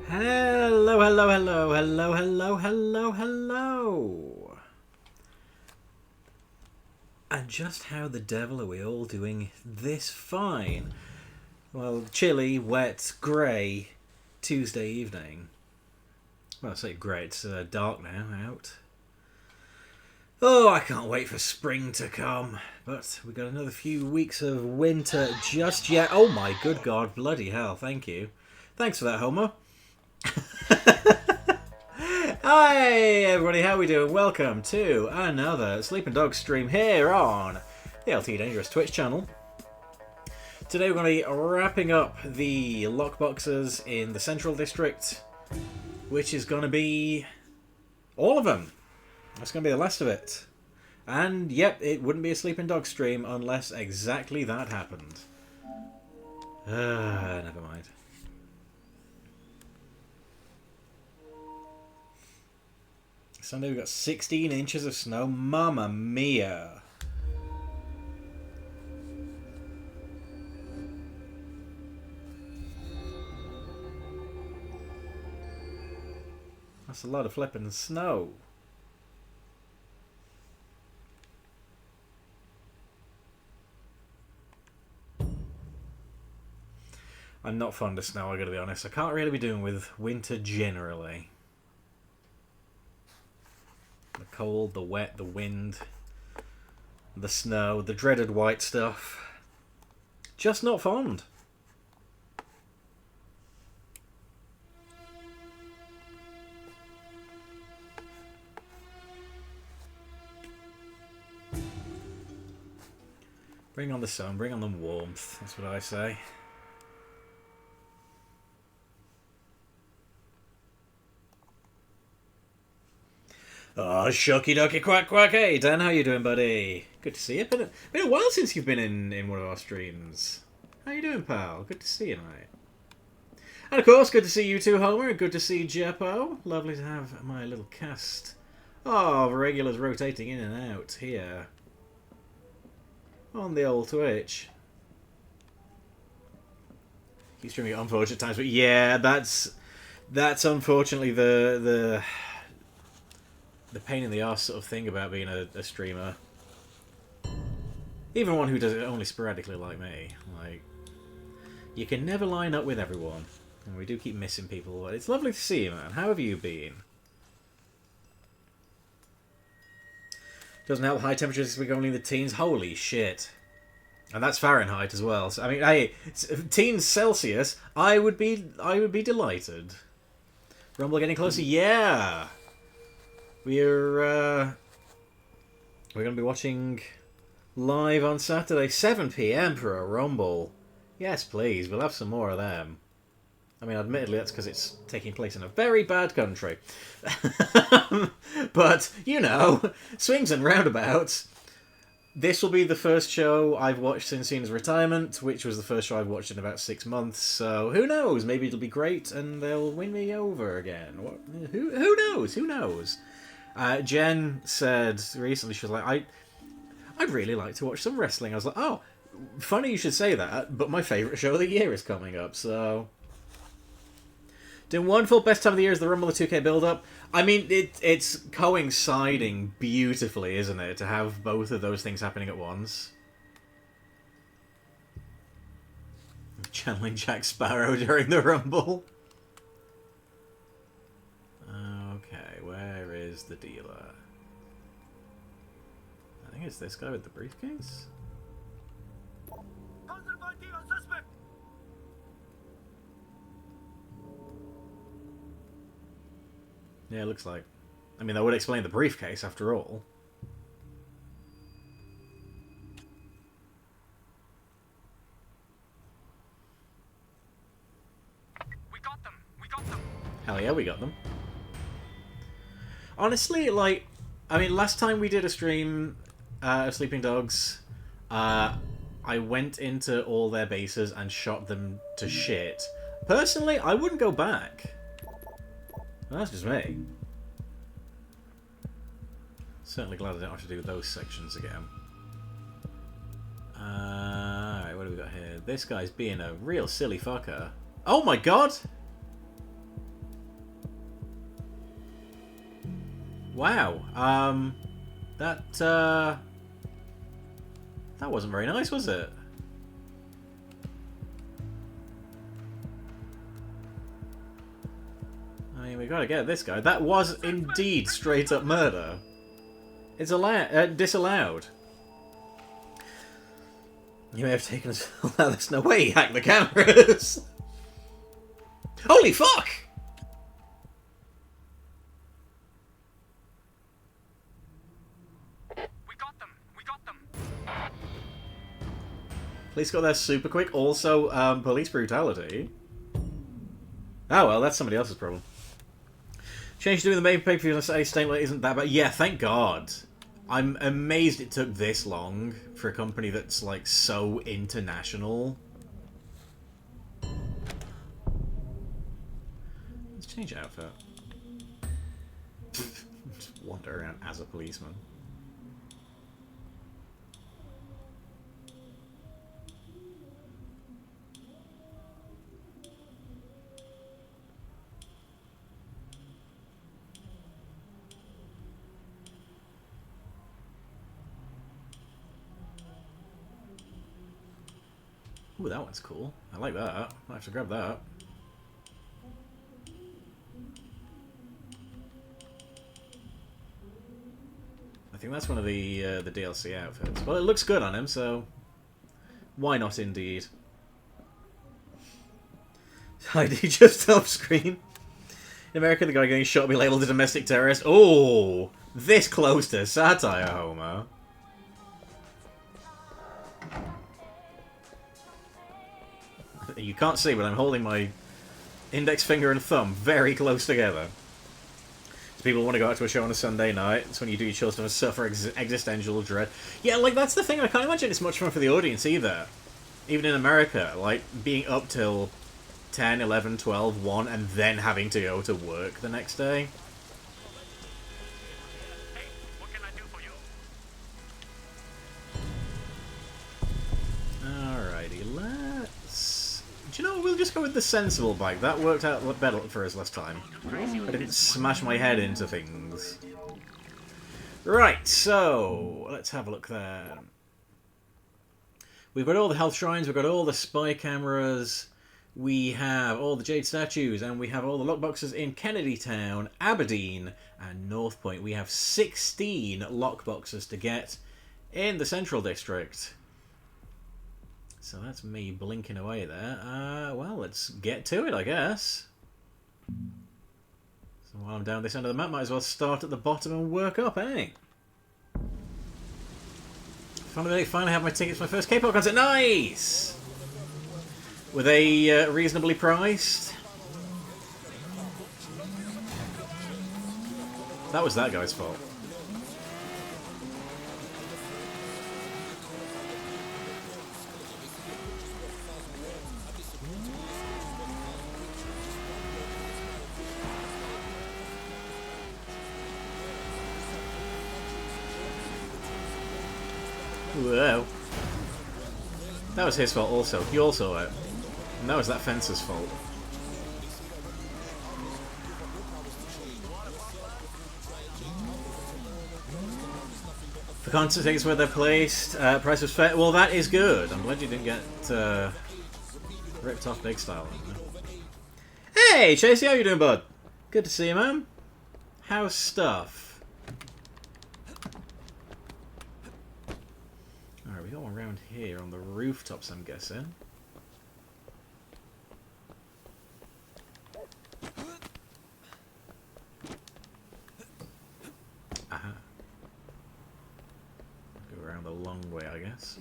Hello, hello, hello, hello, hello, hello, hello. And just how the devil are we all doing this fine? Well, chilly, wet, grey Tuesday evening. Well, I say grey, it's dark now out. Oh, I can't wait for spring to come. But we've got another few weeks of winter just yet. Oh my good god, bloody hell, thank you. Thanks for that, Homer. Hi everybody, how we doing? Welcome to another Sleeping Dog stream here on the LT Dangerous Twitch channel. Today we're going to be wrapping up the lockboxes in the Central District, which is going to be all of them. That's going to be the last of it. And yep, it wouldn't be a Sleeping Dog stream unless exactly that happened. Never mind. Sunday we've got 16 inches of snow. Mamma mia. That's a lot of flipping snow. I'm not fond of snow, I gotta be honest. I can't really be doing with winter generally. The cold, the wet, the wind, the snow, the dreaded white stuff. Just not fond. Bring on the sun, bring on the warmth, that's what I say. Oh, shucky ducky quack quack. Hey, Dan, how you doing, buddy? Good to see you. Been a while since you've been in one of our streams. How you doing, pal? Good to see you, mate. And of course, good to see you too, Homer. Good to see Jeppo. Lovely to have my little cast of regulars rotating in and out here on the old Twitch. Keep streaming at unfortunate times, but yeah, that's unfortunately the pain in the arse sort of thing about being a streamer. Even one who does it only sporadically like me. Like, you can never line up with everyone. And we do keep missing people. But it's lovely to see you, man. How have you been? Doesn't help high temperatures this week only in the teens. Holy shit. And that's Fahrenheit as well. So, I mean, hey, teens Celsius, I would be delighted. Rumble getting closer? Yeah! We're going to be watching live on Saturday, 7 PM for a Rumble. Yes, please. We'll have some more of them. I mean, admittedly, that's because it's taking place in a very bad country. But, you know, swings and roundabouts. This will be the first show I've watched since Cena's retirement, which was the first show I've watched in about 6 months. So, who knows? Maybe it'll be great and they'll win me over again. Who knows? Who knows? Jen said recently, she was like, I'd really like to watch some wrestling. I was like, oh, funny you should say that, but my favourite show of the year is coming up, so... Doing wonderful. Best time of the year is the Rumble, the 2K build-up. I mean, it's coinciding beautifully, isn't it, to have both of those things happening at once. Channeling Jack Sparrow during the Rumble. Okay, where is the dealer? I think it's this guy with the briefcase. Yeah, it looks like. I mean, that would explain the briefcase after all. We got them! We got them! Hell yeah, we got them. Honestly, like, I mean, last time we did a stream of Sleeping Dogs, I went into all their bases and shot them to shit. Personally, I wouldn't go back. Well, that's just me. Certainly glad I don't have to do those sections again. Alright, what do we got here? This guy's being a real silly fucker. Oh my god! Wow. That wasn't very nice, was it? I mean, we gotta get this guy. That was indeed straight up murder. It's disallowed. You may have taken us. There's no way he hacked the cameras. Holy fuck! We got them. We got them. Police got there super quick. Also, police brutality. Oh well, that's somebody else's problem. Change to doing the main pay-per-view on Saturday Statement isn't that bad. Yeah, thank God. I'm amazed it took this long for a company that's, like, so international. Let's change outfit. Just wander around as a policeman. Ooh, that one's cool. I like that. I'll have to grab that. I think that's one of the DLC outfits. Well, it looks good on him, so why not indeed? ID just off screen. In America, the guy getting shot will be labelled a domestic terrorist. Oh, this close to satire, Homo. You can't see, but I'm holding my index finger and thumb very close together. So people want to go out to a show on a Sunday night. It's when you do your children and suffer existential dread. Yeah, like, that's the thing. I can't imagine it's much fun for the audience either. Even in America, like, being up till 10, 11, 12, 1, and then having to go to work the next day. Hey, what can I do for you? Alrighty, let's... Do you know what? We'll just go with the sensible bike. That worked out better for us last time. I didn't smash my head into things. Right, so let's have a look there. We've got all the health shrines, we've got all the spy cameras, we have all the jade statues, and we have all the lockboxes in Kennedy Town, Aberdeen, and North Point. We have 16 lockboxes to get in the Central District. So that's me blinking away there. Well, let's get to it, I guess. So while I'm down this end of the map, might as well start at the bottom and work up, eh? Finally have my tickets for my first K-pop concert. Nice! Were they reasonably priced? That was that guy's fault. Whoa. That was his fault also. He also out. And that was that fencer's fault. The concert tickets where they're placed. Price was fair. Well, that is good. I'm glad you didn't get ripped off big style. Hey, Chasey, how you doing, bud? Good to see you, man. How's stuff? Alright, we got one around here on the rooftops, I'm guessing. Aha. Go around the long way, I guess.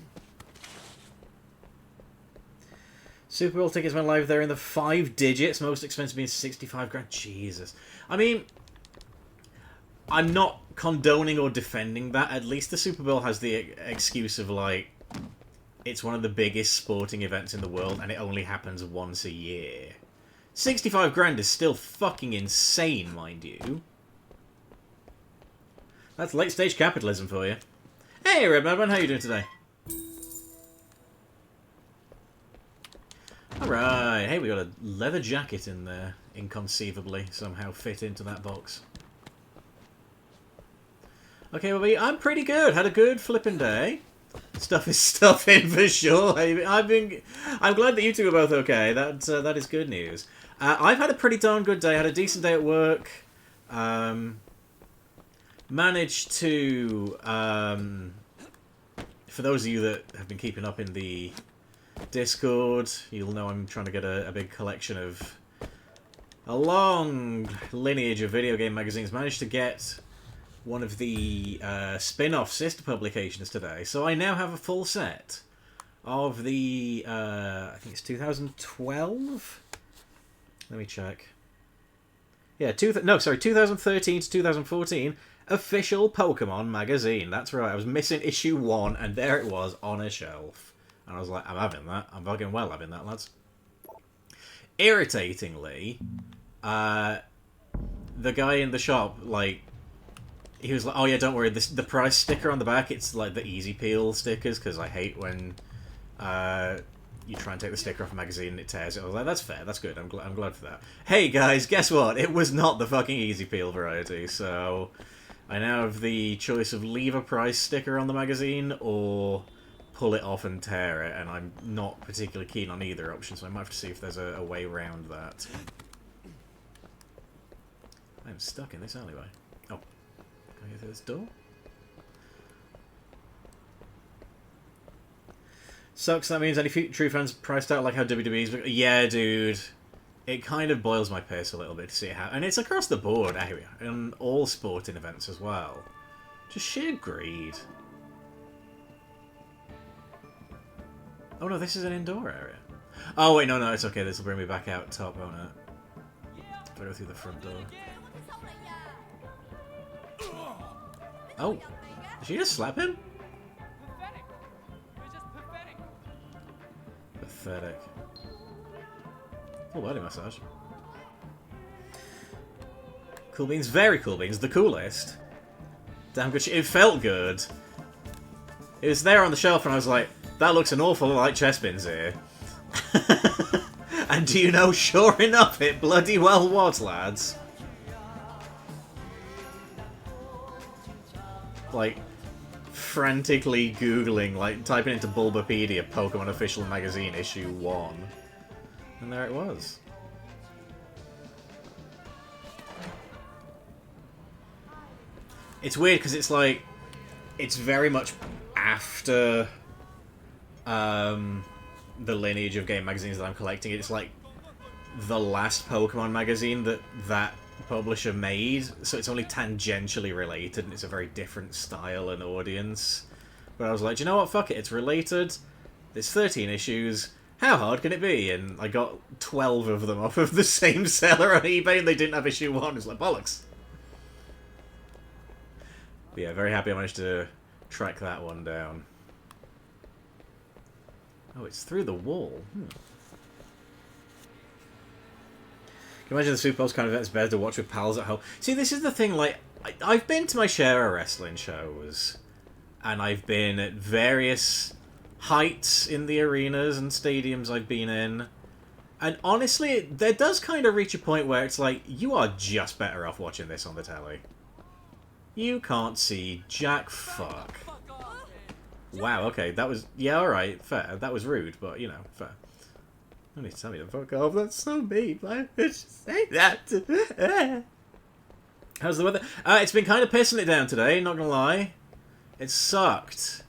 Super Bowl tickets went live there in the 5 digits. Most expensive being 65 grand. Jesus. I mean, I'm not condoning or defending that. At least the Super Bowl has the excuse of, like, it's one of the biggest sporting events in the world and it only happens once a year. 65 grand is still fucking insane, mind you. That's late stage capitalism for you. Hey, Red Madman, how you doing today? Alright, hey, we got a leather jacket in there, inconceivably, somehow fit into that box. Okay, well, I'm pretty good. Had a good flipping day. Stuff is stuffing for sure. I'm glad that you two are both okay. That is good news. I've had a pretty darn good day. Had a decent day at work. Managed to, for those of you that have been keeping up in the Discord, you'll know I'm trying to get a big collection of a long lineage of video game magazines. Managed to get one of the spin-off sister publications today, so I now have a full set of the I think it's 2012. Let me check. Yeah, 2013 to 2014 official Pokemon magazine. That's right. I was missing issue 1, and there it was on a shelf, and I was like, I'm having that. I'm fucking well having that, lads. Irritatingly, the guy in the shop, like, he was like, oh yeah, don't worry, the price sticker on the back, it's like the easy peel stickers, because I hate when you try and take the sticker off a magazine and it tears it. I was like, that's fair, that's good, I'm glad for that. Hey guys, guess what? It was not the fucking easy peel variety, so I now have the choice of leave a price sticker on the magazine or pull it off and tear it, and I'm not particularly keen on either option, so I might have to see if there's a way around that. I'm stuck in this alleyway. Oh. Can I get through this door? Sucks, that means any true fans priced out like how WWE's... Yeah, dude. It kind of boils my piss a little bit to see how... And it's across the board, area, and all sporting events as well. Just sheer greed. Oh no, this is an indoor area. Oh wait, no, it's okay. This will bring me back out top, won't it? If I go through the front door. Oh, did she just slap him? Pathetic. Oh, body massage. Cool Beans, very Cool Beans, the coolest. Damn good shit. It felt good. It was there on the shelf and I was like, that looks an awful lot like Chespin's here. And do you know, sure enough, it bloody well was, lads. Like, frantically googling, like, typing into Bulbapedia Pokemon Official Magazine issue 1. And there it was. It's weird because it's like, it's very much after the lineage of game magazines that I'm collecting. It's like the last Pokemon magazine that publisher made, so it's only tangentially related and it's a very different style and audience. But I was like, do you know what, fuck it, it's related, there's 13 issues, how hard can it be? And I got 12 of them off of the same seller on eBay and they didn't have issue 1. It's like, bollocks. But yeah, very happy I managed to track that one down. Oh, it's through the wall. Can you imagine the Super Bowl's kind of event's better to watch with pals at home? See, this is the thing, like, I've been to my share of wrestling shows, and I've been at various heights in the arenas and stadiums I've been in, and honestly, there does kind of reach a point where it's like, you are just better off watching this on the telly. You can't see jack fuck. Wow, okay, that was... Yeah, alright, fair. That was rude, but, you know, fair. You need to tell me to fuck off. That's so mean. Why would you say that? How's the weather? It's been kind of pissing it down today, not gonna lie. It sucked.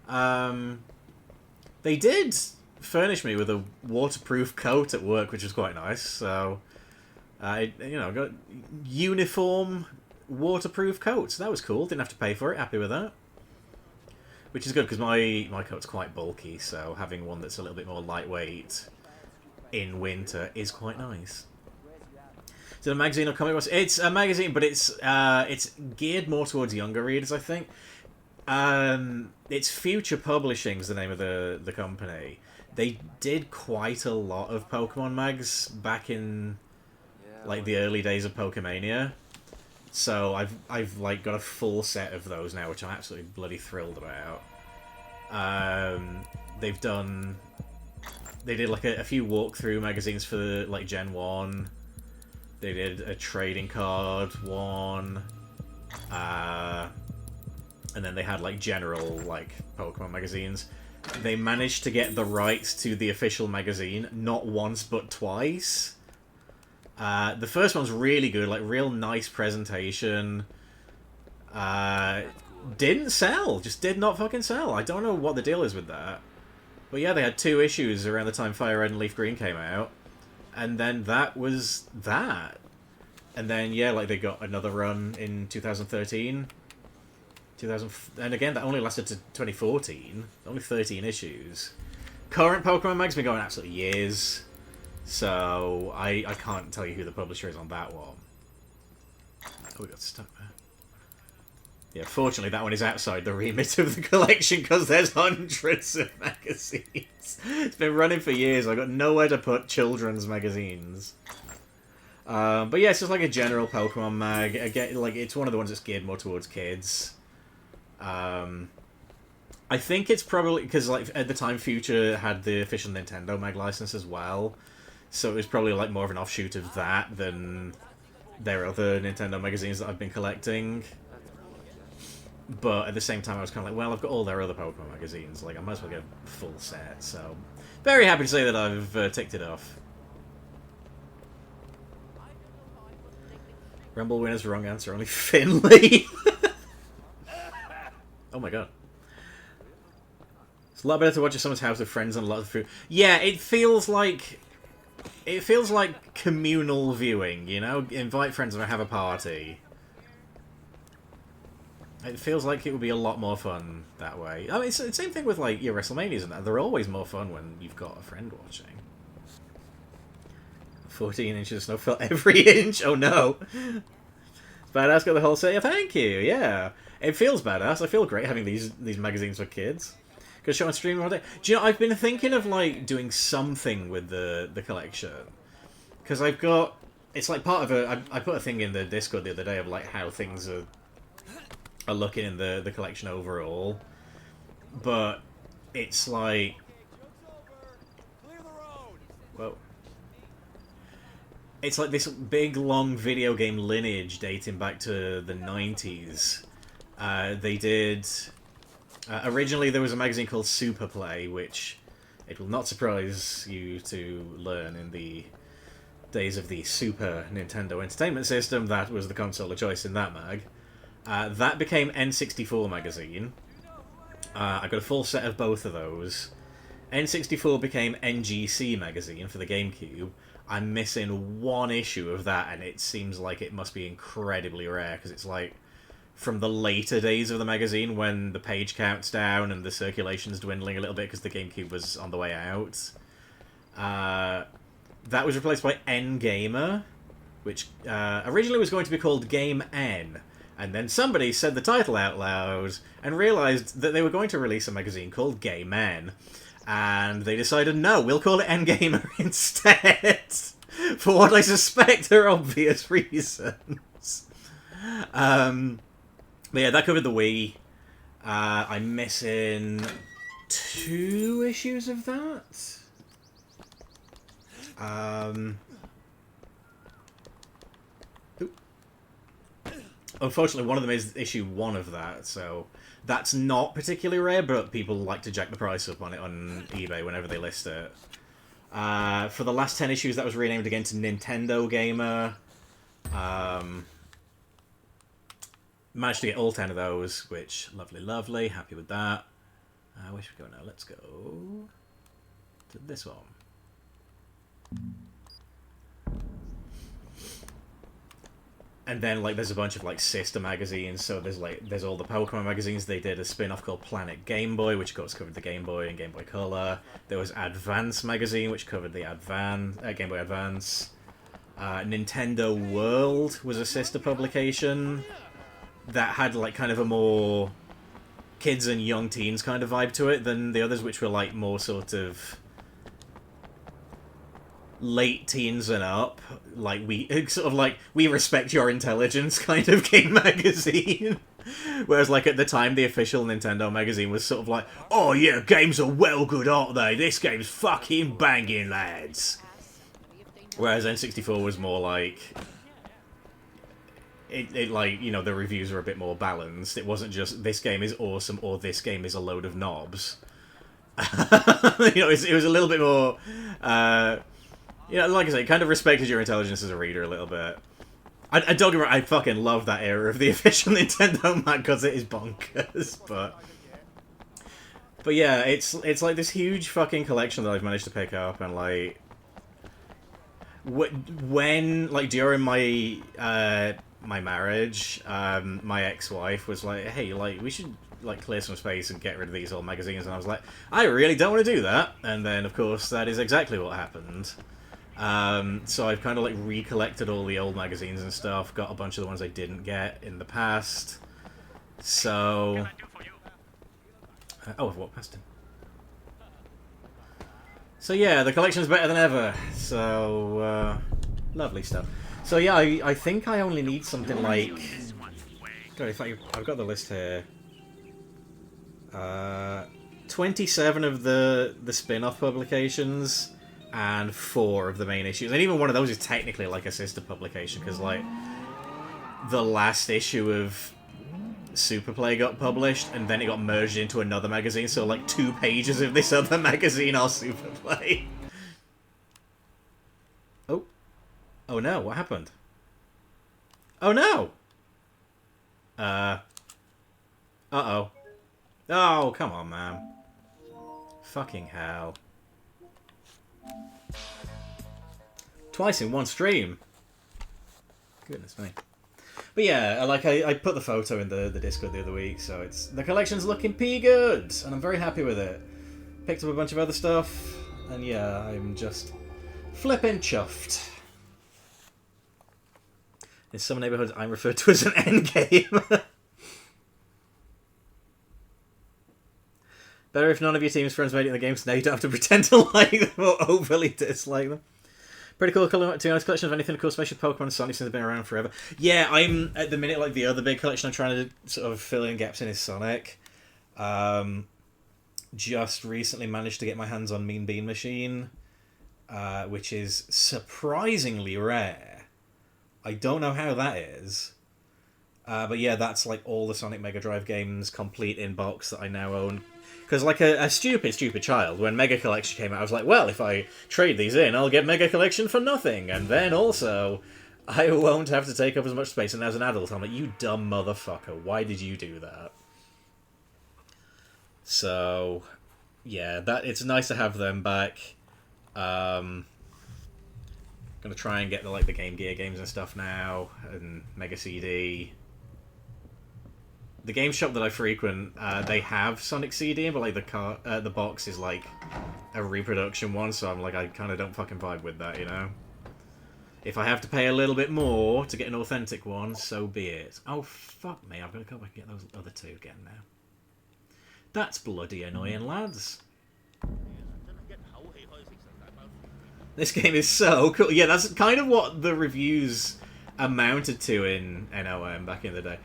They did furnish me with a waterproof coat at work, which was quite nice, so... I got uniform waterproof coat, so that was cool. Didn't have to pay for it, happy with that. Which is good, because my coat's quite bulky, so having one that's a little bit more lightweight in winter is quite nice. Is it a magazine or comic book? It's a magazine, but it's geared more towards younger readers, I think. It's Future Publishing is the name of the company. They did quite a lot of Pokemon mags back in like the early days of Pokemania. So I've like got a full set of those now, which I'm absolutely bloody thrilled about. They did like a few walkthrough magazines for like Gen 1. They did a trading card one. and then they had like general like Pokemon magazines. They managed to get the rights to the official magazine not once but twice. The first one's really good, like real nice presentation. Didn't sell, just did not fucking sell. I don't know what the deal is with that. But yeah, they had 2 issues around the time Fire Red and Leaf Green came out. And then that was that. And then, yeah, like they got another run in 2013. And again, that only lasted to 2014. Only 13 issues. Current Pokemon mag's been going absolutely years. So, I can't tell you who the publisher is on that one. Oh, we got stuck there. Yeah, fortunately that one is outside the remit of the collection because there's hundreds of magazines. It's been running for years. I've got nowhere to put children's magazines. But yeah, it's just like a general Pokemon mag. Again, like it's one of the ones that's geared more towards kids. I think it's probably because like at the time Future had the official Nintendo mag license as well, so it was probably like more of an offshoot of that than their other Nintendo magazines that I've been collecting. But at the same time, I was kind of like, well, I've got all their other Pokemon magazines. Like, I might as well get a full set. So, very happy to say that I've ticked it off. Rumble winners, wrong answer. Only Finley. Oh my god. It's a lot better to watch at someone's house with friends and a lot of food. Yeah, it feels like communal viewing. You know, invite friends and have a party. It feels like it would be a lot more fun that way. I mean, it's the same thing with, like, your WrestleManias and that. They're always more fun when you've got a friend watching. 14 inches of snow fell every inch? Oh, no. Badass got the whole set. Yeah, thank you. Yeah. It feels badass. I feel great having these magazines for kids. Go show on stream all day. Do you know, I've been thinking of, like, doing something with the collection. Because I've got... It's, like, part of a... I put a thing in the Discord the other day of, like, how things are looking in the collection overall, but it's like, whoa, it's like this big long video game lineage dating back to the 90s. They did originally there was a magazine called Super Play, which it will not surprise you to learn in the days of the Super Nintendo Entertainment System that was the console of choice in that mag. That became N64 magazine. I got a full set of both of those. N64 became NGC magazine for the GameCube. I'm missing 1 issue of that, and it seems like it must be incredibly rare, because it's like from the later days of the magazine when the page count's down and the circulation's dwindling a little bit because the GameCube was on the way out. That was replaced by N-Gamer, which originally was going to be called Game N. And then somebody said the title out loud and realised that they were going to release a magazine called Gay Men. And they decided, no, we'll call it N-Gamer instead. For what I suspect are obvious reasons. But yeah, that covered the Wii. I'm missing 2 issues of that. Unfortunately, one of them is issue 1 of that, so that's not particularly rare, but people like to jack the price up on it on eBay whenever they list it. For the last 10 issues, that was renamed again to Nintendo Gamer. Managed to get all 10 of those, which, lovely, lovely, happy with that. Where should we go now? Let's go to this one. And then, like, there's a bunch of, like, sister magazines. So there's all the Pokemon magazines. They did a spin-off called Planet Game Boy, which of course covered the Game Boy and Game Boy Color. There was Advance magazine, which covered the Game Boy Advance. Nintendo World was a sister publication that had, like, kind of a more kids and young teens kind of vibe to it than the others, which were, like, more sort of late teens and up, like we respect your intelligence kind of game magazine. Whereas, like, at the time, the official Nintendo magazine was sort of like, oh yeah, games are well good, aren't they? This game's fucking banging, lads. Whereas N64 was more like, it like, you know, the reviews are a bit more balanced. It wasn't just this game is awesome or this game is a load of knobs. You know, it was a little bit more, you know, like I say, kind of respected your intelligence as a reader a little bit. I don't get me wrong, I fucking love that era of the official Nintendo Mag because it is bonkers, but yeah, it's like this huge fucking collection that I've managed to pick up, and like when like during my my marriage, my ex-wife was like, hey, like we should like clear some space and get rid of these old magazines, and I was like, I really don't want to do that, and then of course that is exactly what happened. So I've kind of like recollected all the old magazines and stuff, got a bunch of the ones I didn't get in the past. So What can I do for you? oh, I've walked past him. So yeah, the collection's better than ever. So lovely stuff. So yeah, I think I only need something like, This one way. God, I've got the list here. 27 of the spin-off publications and 4 of the main issues. And even one of those is technically like a sister publication, because like the last issue of Superplay got published and then it got merged into another magazine, so like 2 pages of this other magazine are Superplay. Oh no, what happened? Oh no! Uh-oh. Oh, come on, man. Fucking hell. Twice in one stream. Goodness me. But yeah, like I put the photo in the Discord the other week, so the collection's looking pee good, and I'm very happy with it. Picked up a bunch of other stuff, and yeah, I'm just flippin' chuffed. In some neighborhoods, I'm referred to as an endgame. Better if none of your team's friends made it in the game, so now you don't have to pretend to like them or overly dislike them. Pretty cool collection of anything, of course, especially Pokemon and Sonic, since they've been around forever. Yeah, I'm, at the minute, like, the other big collection I'm trying to sort of fill in gaps in is Sonic. Just recently managed to get my hands on Mean Bean Machine, which is surprisingly rare. I don't know how that is. But yeah, that's, like, all the Sonic Mega Drive games complete in box that I now own. Because, like a stupid child, when Mega Collection came out, I was like, well, if I trade these in, I'll get Mega Collection for nothing. And then also, I won't have to take up as much space. And as an adult, I'm like, you dumb motherfucker, why did you do that? So, yeah, it's nice to have them back. Gonna try and get the Game Gear games and stuff now, and Mega CD. The game shop that I frequent, they have Sonic CD, but like the box is like a reproduction one, so I'm like, I kind of don't fucking vibe with that, you know? If I have to pay a little bit more to get an authentic one, so be it. Oh, fuck me, I've got to go back and get those other 2 again now. That's bloody annoying, lads. This game is so cool. Yeah, that's kind of what the reviews amounted to in NOM back in the day.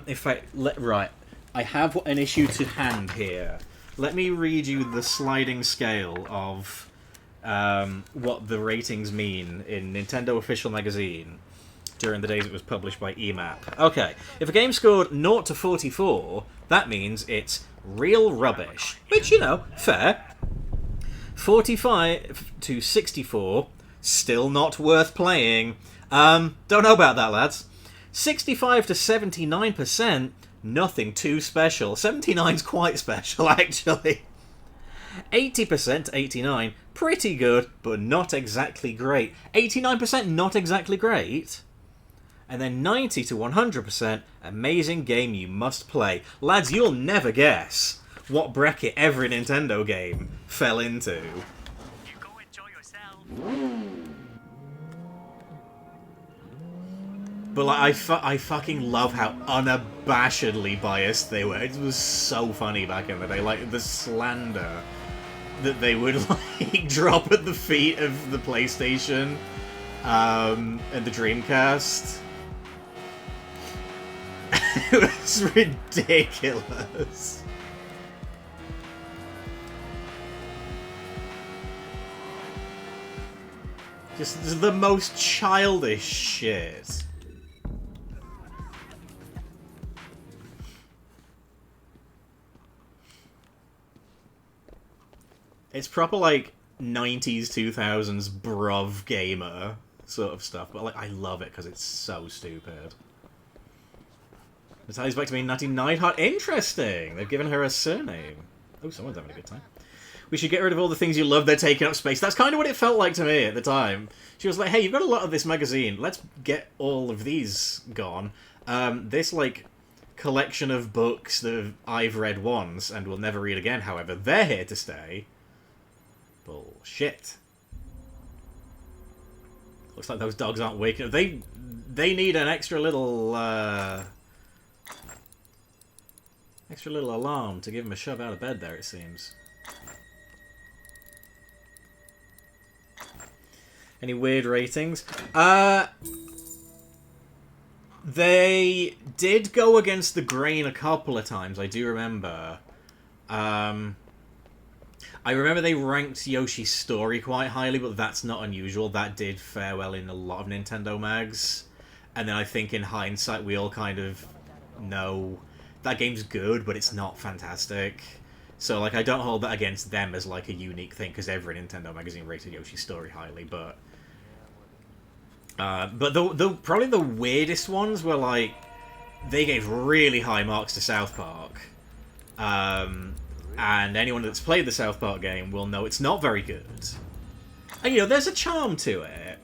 In fact, right, I have an issue to hand here. Let me read you the sliding scale of what the ratings mean in Nintendo Official Magazine during the days it was published by EMAP. Okay, if a game scored 0 to 44, that means it's real rubbish. Which, you know, fair. 45 to 64, still not worth playing. Don't know about that, lads. 65 to 79%, nothing too special. 79's quite special, actually. 80% to 89, pretty good, but not exactly great. 89% not exactly great. And then 90 to 100%, amazing game you must play. Lads, you'll never guess what bracket every Nintendo game fell into. You go enjoy yourself. But like, I fucking love how unabashedly biased they were. It was so funny back in the day. Like, the slander that they would, like, drop at the feet of the PlayStation and the Dreamcast. It was ridiculous. Just the most childish shit. It's proper like 90s 2000s bruv gamer sort of stuff, but like I love it because it's so stupid. Natalie's back to being Natty Neidhart. Interesting. They've given her a surname. Oh, someone's having a good time. We should get rid of all the things you love. They're taking up space. That's kind of what it felt like to me at the time. She was like, hey, you've got a lot of this magazine. Let's get all of these gone. This, like, collection of books that I've read once and will never read again, however, they're here to stay. Bullshit. Looks like those dogs aren't waking up. They need an extra little alarm to give them a shove out of bed there, it seems. Any weird ratings? They did go against the grain a couple of times, I do remember. I remember they ranked Yoshi's Story quite highly, but that's not unusual. That did fare well in a lot of Nintendo mags. And then I think in hindsight we all kind of know that game's good, but it's not fantastic. So, like, I don't hold that against them as, like, a unique thing, because every Nintendo magazine rated Yoshi's Story highly, but... probably the weirdest ones were, like, they gave really high marks to South Park. And anyone that's played the South Park game will know it's not very good. And, you know, there's a charm to it.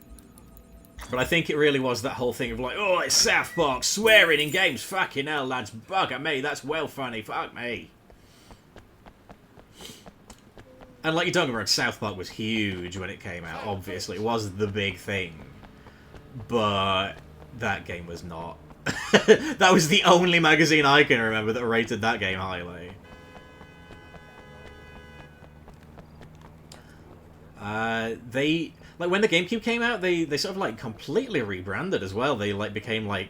But I think it really was that whole thing of like, oh, it's South Park, swearing in games, fucking hell, lads, bugger me, that's well funny, fuck me. And like, you don't get me wrong, South Park was huge when it came out, obviously, it was the big thing. But that game was not. That was the only magazine I can remember that rated that game highly. Like, when the GameCube came out, they sort of, like, completely rebranded as well. They, like, became, like,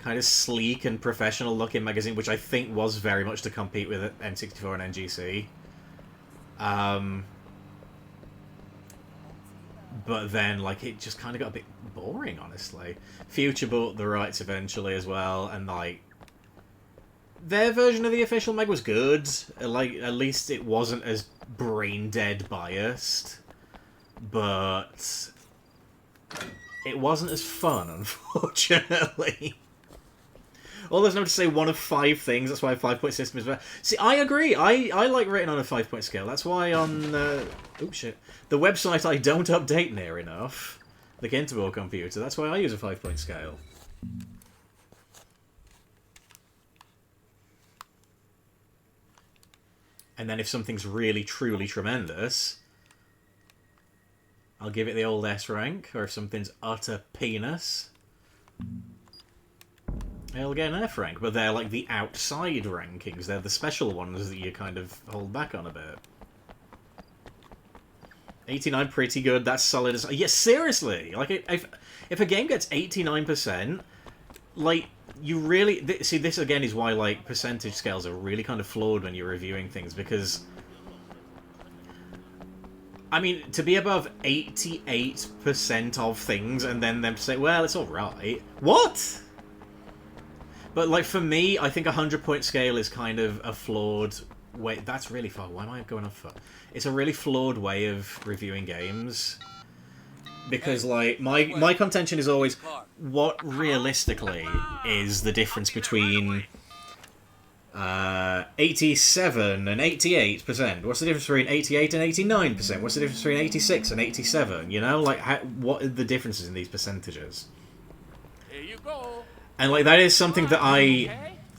kind of sleek and professional-looking magazine, which I think was very much to compete with N64 and NGC. But then, like, it just kind of got a bit boring, honestly. Future bought the rights eventually as well, and, like, their version of the official mag was good. Like, at least it wasn't as brain-dead biased. But it wasn't as fun, unfortunately. All there's no to say 1 of 5 things, that's why a 5-point system is better. See, I agree. I like written on a 5-point scale. That's why on oops, shit. The website I don't update near enough, the Kintable computer, that's why I use a 5-point scale. And then if something's really, truly tremendous, I'll give it the old S rank, or if something's utter penis, it'll get an F rank. But they're like the outside rankings, they're the special ones that you kind of hold back on a bit. 89, pretty good, that's solid as... Yeah, seriously! Like, if a game gets 89%, like, you really... See, this again is why, like, percentage scales are really kind of flawed when you're reviewing things, because... I mean, to be above 88% of things and then them to say, well, it's alright. What? But, like, for me, I think a 100-point scale is kind of a flawed way... That's really far. Why am I going off for? It's a really flawed way of reviewing games. Because, like, my contention is always, what realistically is the difference between 87 and 88%? What's the difference between 88 and 89%? What's the difference between 86 and 87? You know, like, what are the differences in these percentages? Here you go. And, like, that is something that I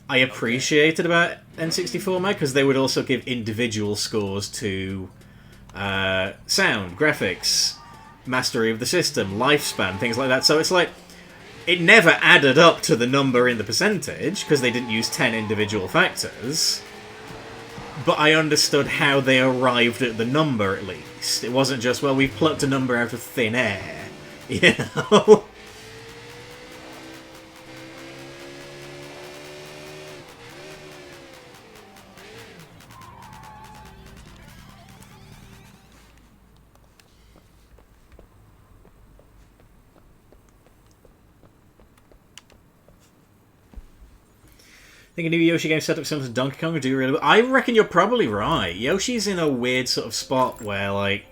appreciated about N64 Mag, because they would also give individual scores to sound, graphics, mastery of the system, lifespan, things like that. So it's like, it never added up to the number in the percentage, because they didn't use 10 individual factors. But I understood how they arrived at the number, at least. It wasn't just, well, we've plucked a number out of thin air. You know? think a new Yoshi game set up similar to Donkey Kong would do really well. I reckon you're probably right. Yoshi's in a weird sort of spot where, like,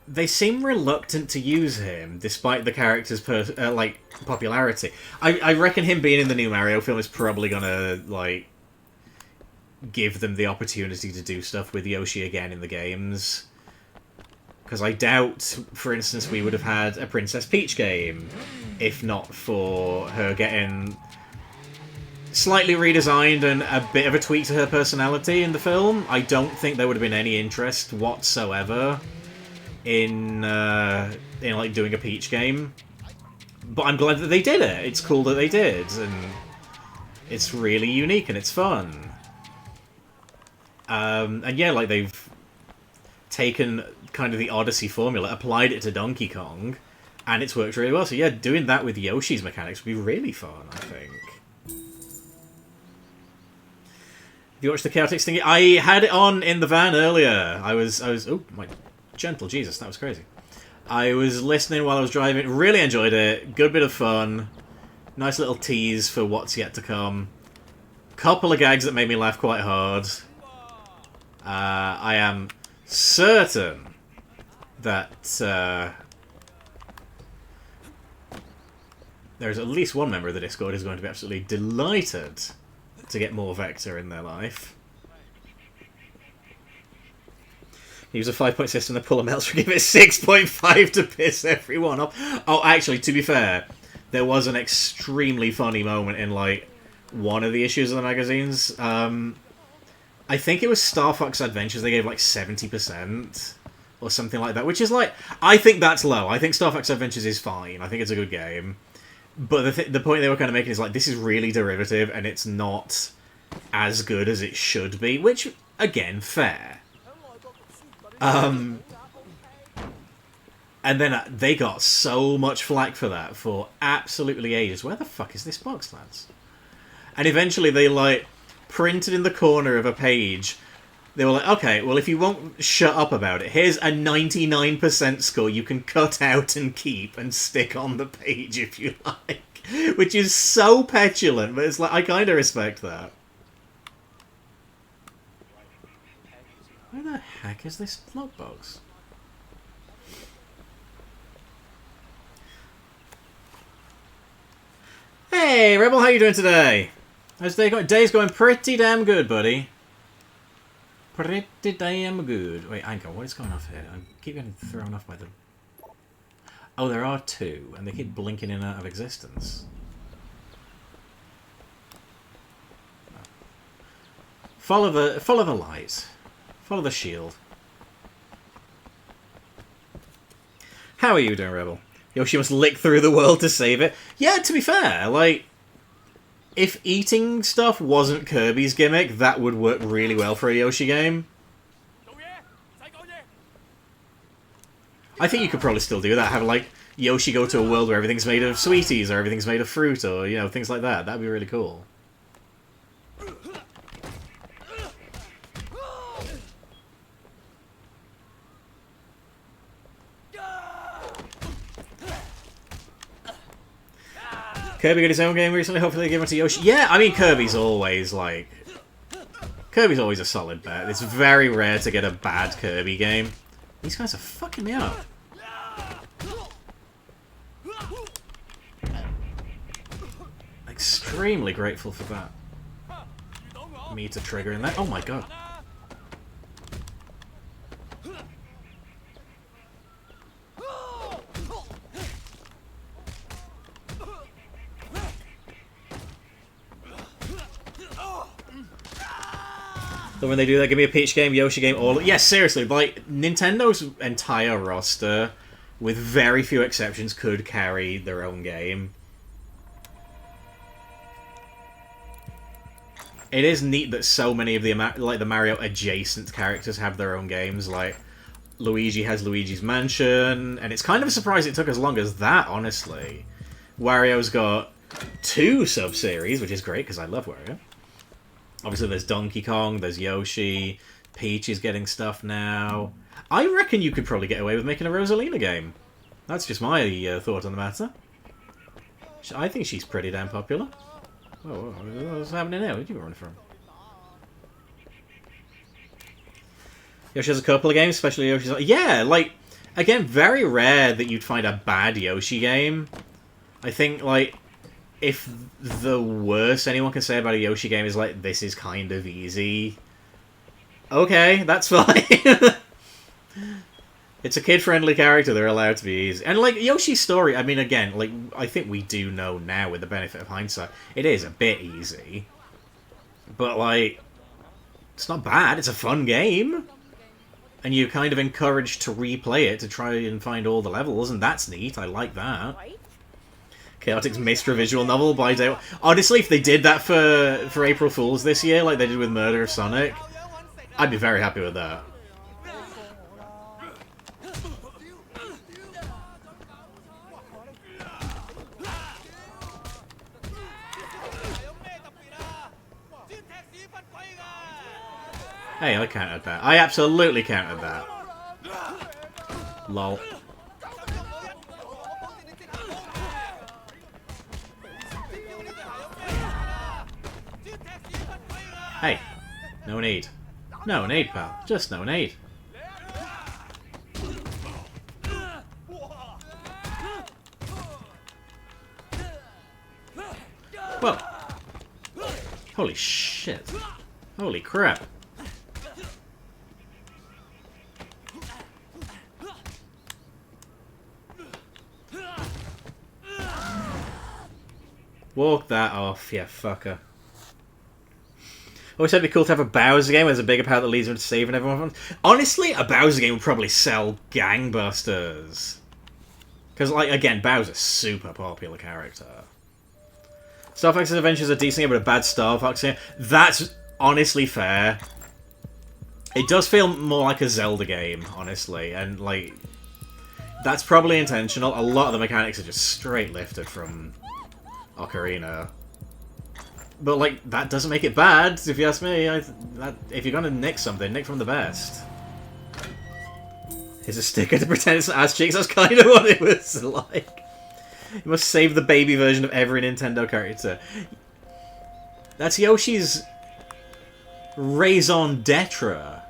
they seem reluctant to use him, despite the character's popularity. I reckon him being in the new Mario film is probably gonna, like, give them the opportunity to do stuff with Yoshi again in the games. Because I doubt, for instance, we would have had a Princess Peach game if not for her getting slightly redesigned and a bit of a tweak to her personality in the film. I don't think there would have been any interest whatsoever in like doing a Peach game, but I'm glad that they did it. It's cool that they did, and it's really unique and it's fun. And yeah, like they've taken kind of the Odyssey formula, applied it to Donkey Kong, and it's worked really well. So yeah, doing that with Yoshi's mechanics would be really fun, I think. Have you watched the Chaotix thing? I had it on in the van earlier. I was oh my gentle Jesus, that was crazy. I was listening while I was driving, really enjoyed it, good bit of fun, nice little tease for what's yet to come. Couple of gags that made me laugh quite hard. I am certain that there's at least one member of the Discord who's going to be absolutely delighted to get more Vector in their life. Use a 5-point system, the pull a Melter, give it 6.5 to piss everyone off. Oh, actually, to be fair, there was an extremely funny moment in, like, one of the issues of the magazines. I think it was Star Fox Adventures, they gave, like, 70%, or something like that, which is, like, I think that's low. I think Star Fox Adventures is fine. I think it's a good game. But the point they were kind of making is, like, this is really derivative, and it's not as good as it should be, which, again, fair. And then they got so much flack for that for absolutely ages. Where the fuck is this box, lads? And eventually they, like, printed in the corner of a page. They were like, okay, well, if you won't shut up about it, here's a 99% score you can cut out and keep and stick on the page if you like. Which is so petulant, but it's like, I kind of respect that. Where the heck is this logbox? Hey, Rebel, how you doing today? How's the day going? Day's going pretty damn good, buddy. Pretty damn good. Wait, Anchor, what is going off here? I keep getting thrown off by the... Oh, there are two, and they keep blinking in and out of existence. Follow the light. Follow the shield. How are you doing, Rebel? Yoshi must lick through the world to save it. Yeah, to be fair, like, if eating stuff wasn't Kirby's gimmick, that would work really well for a Yoshi game. I think you could probably still do that. Have, like, Yoshi go to a world where everything's made of sweeties, or everything's made of fruit, or, you know, things like that. That'd be really cool. Kirby got his own game recently, hopefully they give it to Yoshi. Yeah, I mean, Kirby's always, like... Kirby's always a solid bet. It's very rare to get a bad Kirby game. These guys are fucking me up. Extremely grateful for that. Me to trigger in that. Oh my god. So when they do that, give me a Peach game, Yoshi game, all... Yes, seriously, like, Nintendo's entire roster, with very few exceptions, could carry their own game. It is neat that so many of the, like, the Mario-adjacent characters have their own games, like, Luigi has Luigi's Mansion, and it's kind of a surprise it took as long as that, honestly. Wario's got 2 sub-series, which is great, because I love Wario. Obviously, there's Donkey Kong, there's Yoshi, Peach is getting stuff now. I reckon you could probably get away with making a Rosalina game. That's just my thought on the matter. I think she's pretty damn popular. Whoa, what's happening now? Where'd you run from? Yoshi has a couple of games, especially Yoshi's... Yeah, like, again, very rare that you'd find a bad Yoshi game. I think, like, if the worst anyone can say about a Yoshi game is, like, this is kind of easy, okay, that's fine. It's a kid-friendly character, they're allowed to be easy. And, like, Yoshi's story, I mean, again, like, I think we do know now, with the benefit of hindsight, it is a bit easy. But, like, it's not bad, it's a fun game. And you're kind of encouraged to replay it to try and find all the levels, and that's neat. I like that. Chaotix missed a visual novel by day. Honestly, if they did that for April Fools this year, like they did with Murder of Sonic, I'd be very happy with that. Hey, I countered that. I absolutely countered that. Lol. Hey, no need. No need, pal. Just no need. Whoa. Holy shit. Holy crap. Walk that off, you fucker. Always said it'd be cool to have a Bowser game where there's a bigger power that leads him to saving everyone. Honestly, a Bowser game would probably sell gangbusters. Because, like, again, Bowser's a super popular character. Star Fox's Adventures are decent game, but a bad Star Fox game. That's honestly fair. It does feel more like a Zelda game, honestly. And, like, that's probably intentional. A lot of the mechanics are just straight lifted from Ocarina. But, like, that doesn't make it bad, if you ask me. If you're gonna nick something, nick from the best. Here's a sticker to pretend it's ass cheeks. That's kind of what it was like. You must save the baby version of every Nintendo character. That's Yoshi's raison d'etre.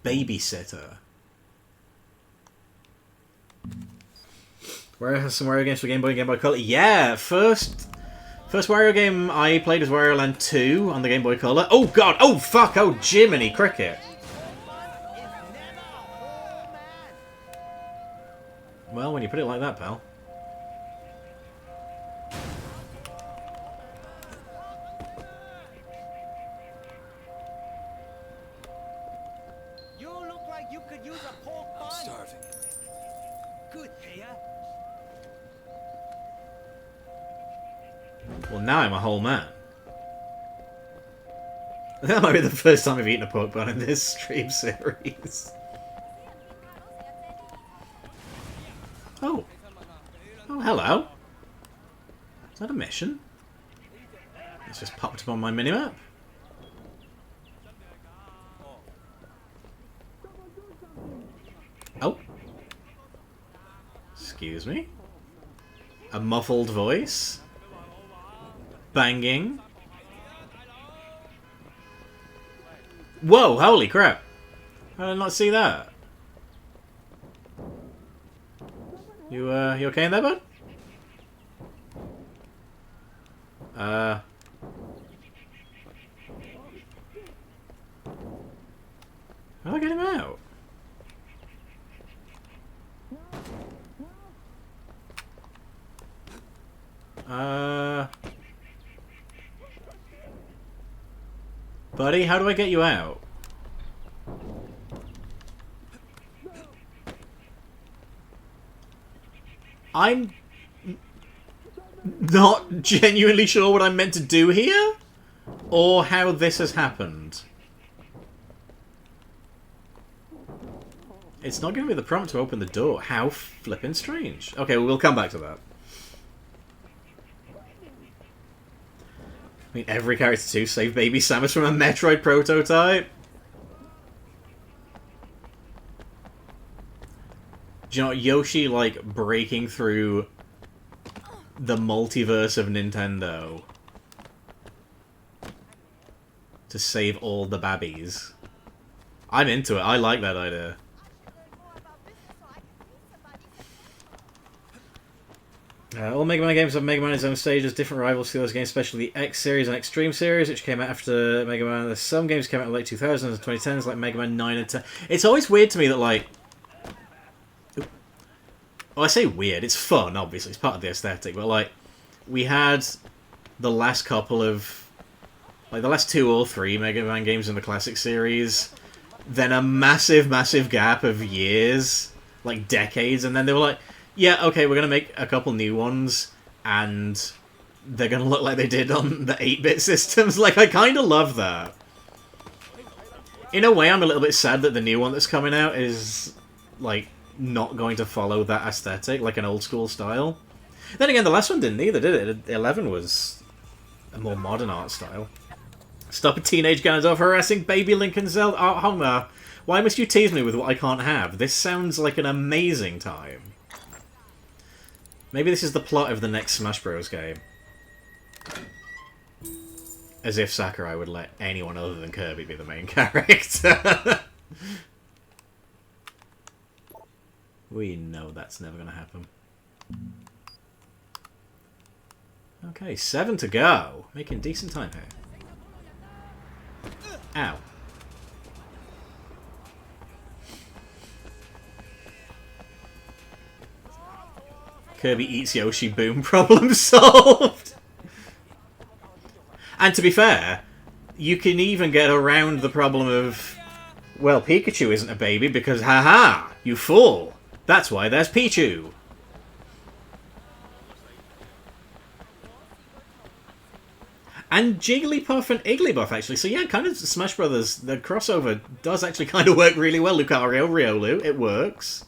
Babysitter. Wario has some Wario games for Game Boy and Game Boy Color. Yeah, first Wario game I played was Wario Land 2 on the Game Boy Color. Oh god, oh fuck, oh Jiminy Cricket. Well, when you put it like that, pal. You look like you could use a pork bun. I'm starving. Good, Taya. Well, now I'm a whole man. That might be the first time I've eaten a pork bun in this stream series. Oh. Oh, hello. Is that a mission? It's just popped up on my minimap. Oh. Excuse me. A muffled voice. Banging. Whoa, holy crap. How did I not see that? You okay in there, bud? How do I get him out? Buddy, how do I get you out? I'm not genuinely sure what I'm meant to do here, or how this has happened. It's not giving me the prompt to open the door. How flippin' strange. Okay, well, we'll come back to that. I mean, every character too, save Baby Samus from a Metroid prototype. Do you know, Yoshi, like, breaking through the multiverse of Nintendo to save all the babbies. I'm into it. I like that idea. All Mega Man games have Mega Man in its own stages, different rivals to those games, especially the X series and Extreme series, which came out after Mega Man. There's some games came out in the late 2000s and 2010s, like Mega Man 9 and 10. It's always weird to me that, like... Well, I say weird, it's fun, obviously, it's part of the aesthetic, but, like, we had the last couple of... Like, the last 2 or 3 Mega Man games in the Classic series, then a massive, massive gap of years, like, decades, and then they were like... Yeah, okay, we're going to make a couple new ones, and they're going to look like they did on the 8-bit systems. Like, I kind of love that. In a way, I'm a little bit sad that the new one that's coming out is, like, not going to follow that aesthetic, like an old-school style. Then again, the last one didn't either, did it? 11 was a more modern art style. Stop a teenage Ganondorf harassing baby Link and Zelda. Oh, Homer, why must you tease me with what I can't have? This sounds like an amazing time. Maybe this is the plot of the next Smash Bros. Game. As if Sakurai would let anyone other than Kirby be the main character. We know that's never going to happen. Okay, 7 to go. Making decent time here. Ow. Kirby eats Yoshi, boom, problem solved! And to be fair, you can even get around the problem of, well, Pikachu isn't a baby because, haha, you fool! That's why there's Pichu! And Jigglypuff and Igglybuff, actually. So yeah, kind of Smash Brothers, the crossover does actually kind of work really well. Lucario, Riolu, it works.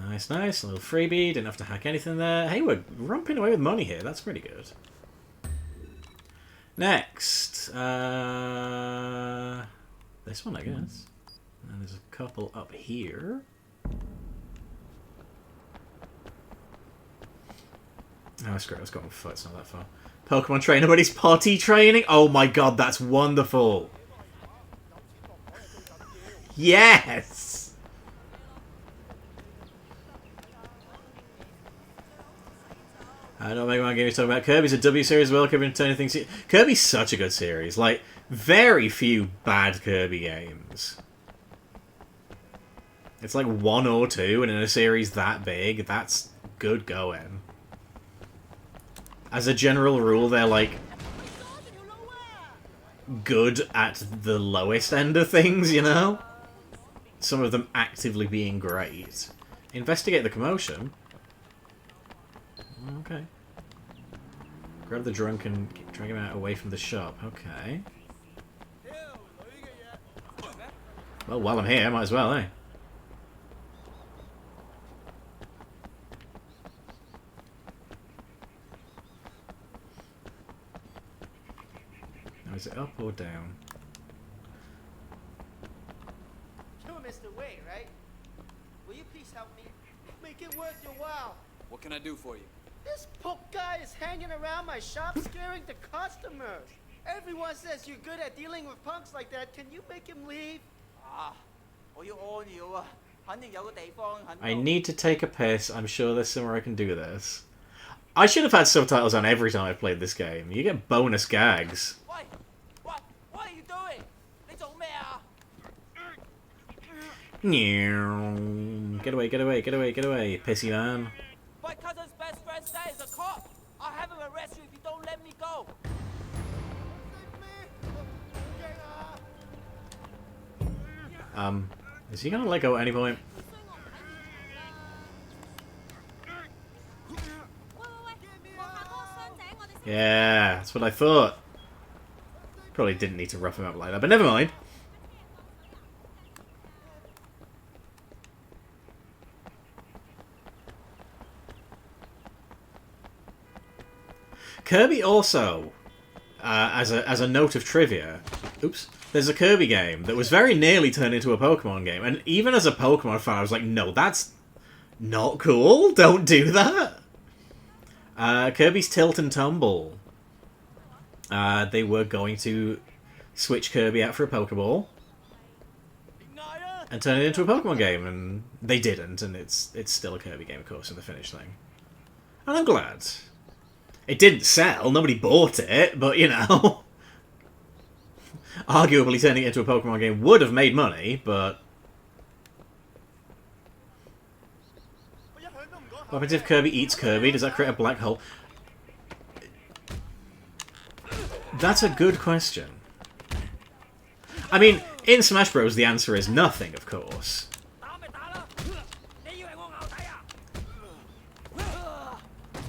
Nice, nice. A little freebie. Didn't have to hack anything there. Hey, we're romping away with money here. That's pretty good. Next. This one, I guess. And there's a couple up here. Oh, screw it. Let's go on foot. It's not that far. Pokemon trainer, but he's potty training? Oh my god, that's wonderful. Yes! I know Mega Man game is talking about. Kirby's a W series as well. Kirby turning things. Kirby's such a good series. Like, very few bad Kirby games. It's like 1 or 2, and in a series that big, that's good going. As a general rule, they're like good at the lowest end of things, you know? Some of them actively being great. Investigate the commotion. Okay. Grab the drunk and drag him out away from the shop. Okay. Well, while I'm here, I might as well, eh? Now, is it up or down? You're Mr. Wei, right? Will you please help me? Make it worth your while. What can I do for you? This punk guy is hanging around my shop scaring the customers. Everyone says you're good at dealing with punks like that. Can you make him leave? I need to take a piss. I'm sure there's somewhere I can do this. I should have had subtitles on every time I played this game. You get bonus gags. What are you doing? Get away, get away, get away, get away, pissy man. My cousin's best friend says he's a cop. I'll have him arrest you if you don't let me go. Is he gonna let go at any point? Yeah, that's what I thought. Probably didn't need to rough him up like that, but never mind. Kirby also, as a note of trivia, oops, there's a Kirby game that was very nearly turned into a Pokemon game, and even as a Pokemon fan, I was like, no, that's Not cool. Don't do that. Kirby's Tilt and Tumble. They were going to switch Kirby out for a Pokeball and turn it into a Pokemon game, and they didn't, and it's still a Kirby game, of course, in the finished thing. And I'm glad. It didn't sell, nobody bought it, but, you know... Arguably turning it into a Pokemon game would have made money, but... What happens if Kirby eats Kirby? Does that create a black hole? That's a good question. I mean, in Smash Bros. The answer is nothing, of course.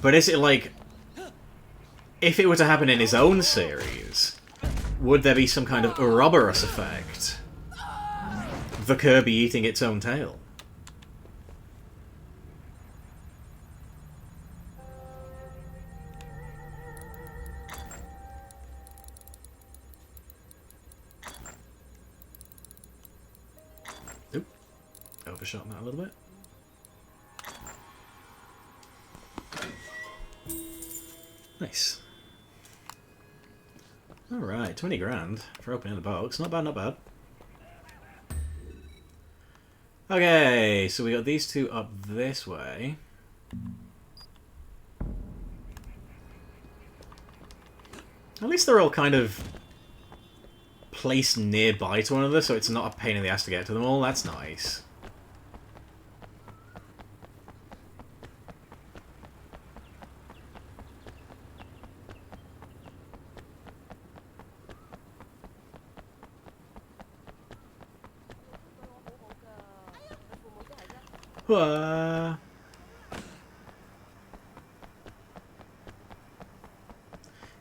But is it like... If it were to happen in his own series, would there be some kind of Ouroboros effect? The Kirby eating its own tail? Oop. Overshot that a little bit. Nice. Alright, 20 grand for opening the box. Not bad, not bad. Okay, so we got these two up this way. At least they're all kind of placed nearby to one another, so it's not a pain in the ass to get to them all. That's nice.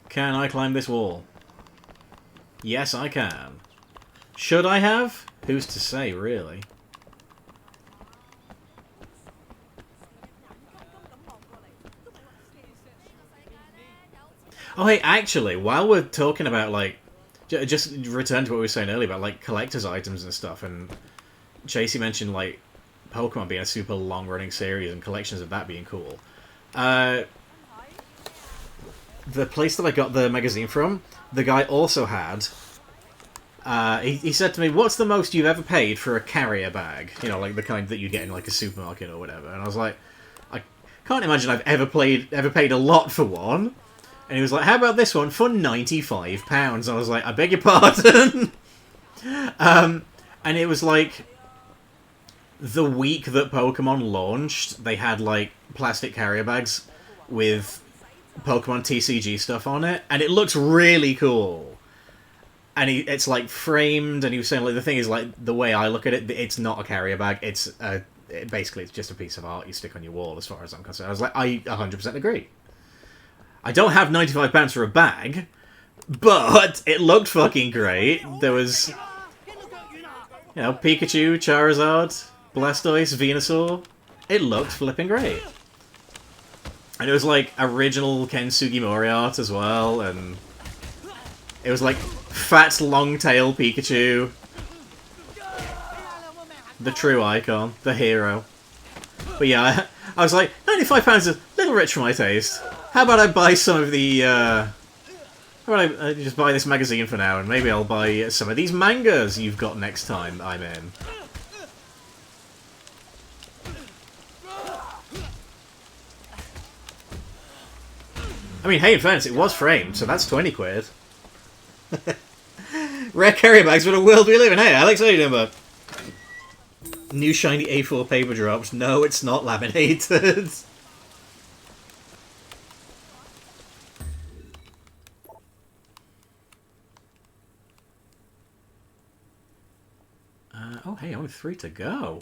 Can I climb this wall? Yes, I can. Should I have? Who's to say, really? Oh, hey, actually, while we're talking about, like... Just return to what we were saying earlier about, like, collector's items and stuff, and Chasey mentioned, like, Pokemon being a super long-running series and collections of that being cool. The place that I got the magazine from, the guy also had... he said to me, what's the most you've ever paid for a carrier bag? You know, like the kind that you get in like a supermarket or whatever. And I was like, I can't imagine I've ever paid a lot for one. And he was like, how about this one for £95? I was like, I beg your pardon? And it was like... The week that Pokemon launched, they had, like, plastic carrier bags with Pokemon TCG stuff on it, and it looks really cool. And it's, like, framed, and he was saying, like, the thing is, like, the way I look at it, it's not a carrier bag, basically, it's just a piece of art you stick on your wall, as far as I'm concerned. I was like, I 100% agree. I don't have £95 for a bag, but it looked fucking great. There was, you know, Pikachu, Charizard... Blastoise, Venusaur, it looked flipping great. And it was like original Ken Sugimori art as well, and it was like fat long tail Pikachu. The true icon, the hero. But yeah, I was like, £95 is a little rich for my taste. How about I buy some of the, how about I just buy this magazine for now, and maybe I'll buy some of these mangas you've got next time I'm in. I mean, hey, in fairness, it was framed, so that's 20 quid. Rare carrier bags, what a world we live in. Hey, Alex, how you doing, bud? New shiny A4 paper drops. No, it's not laminated. Oh, hey, only 3 to go.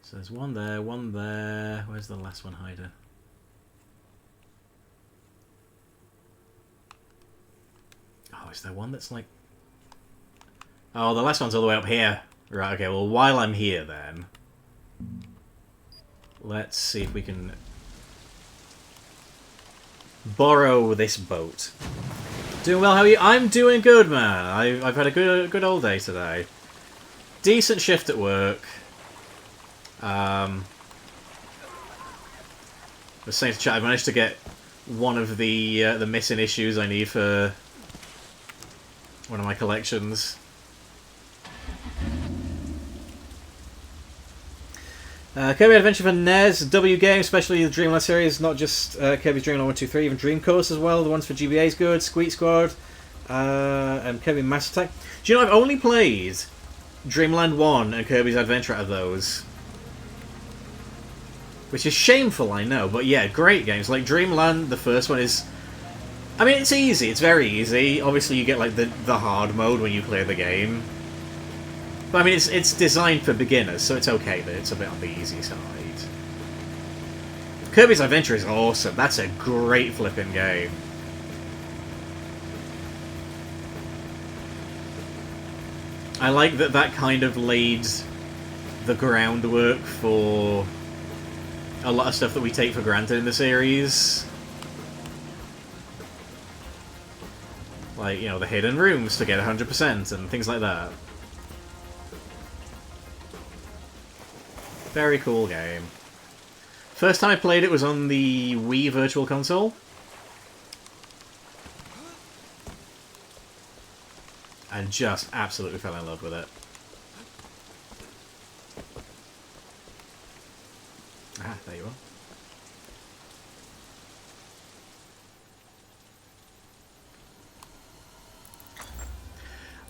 So there's one there, one there. Where's the last one, Hyder? Oh, is there one that's like... Oh, the last one's all the way up here. Right, okay, well, while I'm here, then... Let's see if we can... borrow this boat. Doing well, how are you? I'm doing good, man. I've had a good old day today. Decent shift at work. was saying to chat, I managed to get one of the missing issues I need for one of my collections. Kirby Adventure for NES, W game, especially the Dreamland series, not just Kirby's Dreamland 1, 2, 3, even Dream Course as well. The ones for GBA is good, Squeak Squad, and Kirby Mass Attack. Do you know I've only played Dreamland 1 and Kirby's Adventure out of those? Which is shameful, I know, but yeah, great games. Like Dreamland, the first one is... I mean, it's easy, it's very easy. Obviously you get like the hard mode when you clear the game. But I mean, it's designed for beginners, so it's okay that it's a bit on the easy side. Kirby's Adventure is awesome. That's a great flipping game. I like that that kind of laid the groundwork for a lot of stuff that we take for granted in the series. Like, you know, the hidden rooms to get 100% and things like that. Very cool game. First time I played it was on the Wii Virtual Console. And just absolutely fell in love with it. Ah, there you are.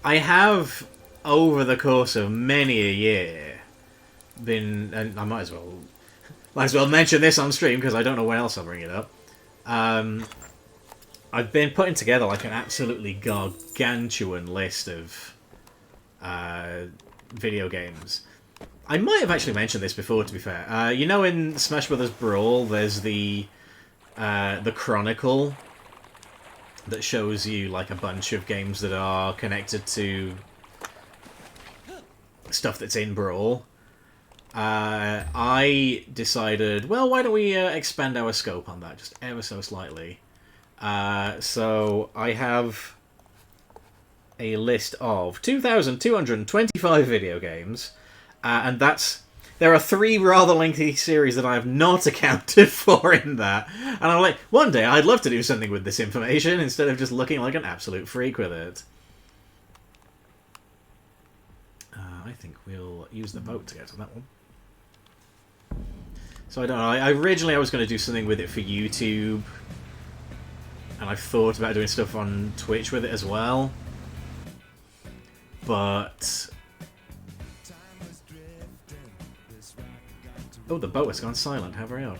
I have, over the course of many a year, been, and I might as well mention this on stream because I don't know when else I'll bring it up. I've been putting together like an absolutely gargantuan list of video games. I might have actually mentioned this before, to be fair. You know, in Smash Bros. Brawl, there's the Chronicle that shows you like a bunch of games that are connected to stuff that's in Brawl. I decided, well, why don't we expand our scope on that just ever so slightly. So I have a list of 2,225 video games, and there are 3 rather lengthy series that I have not accounted for in that. And I'm like, one day I'd love to do something with this information instead of just looking like an absolute freak with it. I think we'll use the boat to get to that one. So I don't know, originally I was going to do something with it for YouTube, and I've thought about doing stuff on Twitch with it as well, but... Oh, the boat has gone silent, how very odd.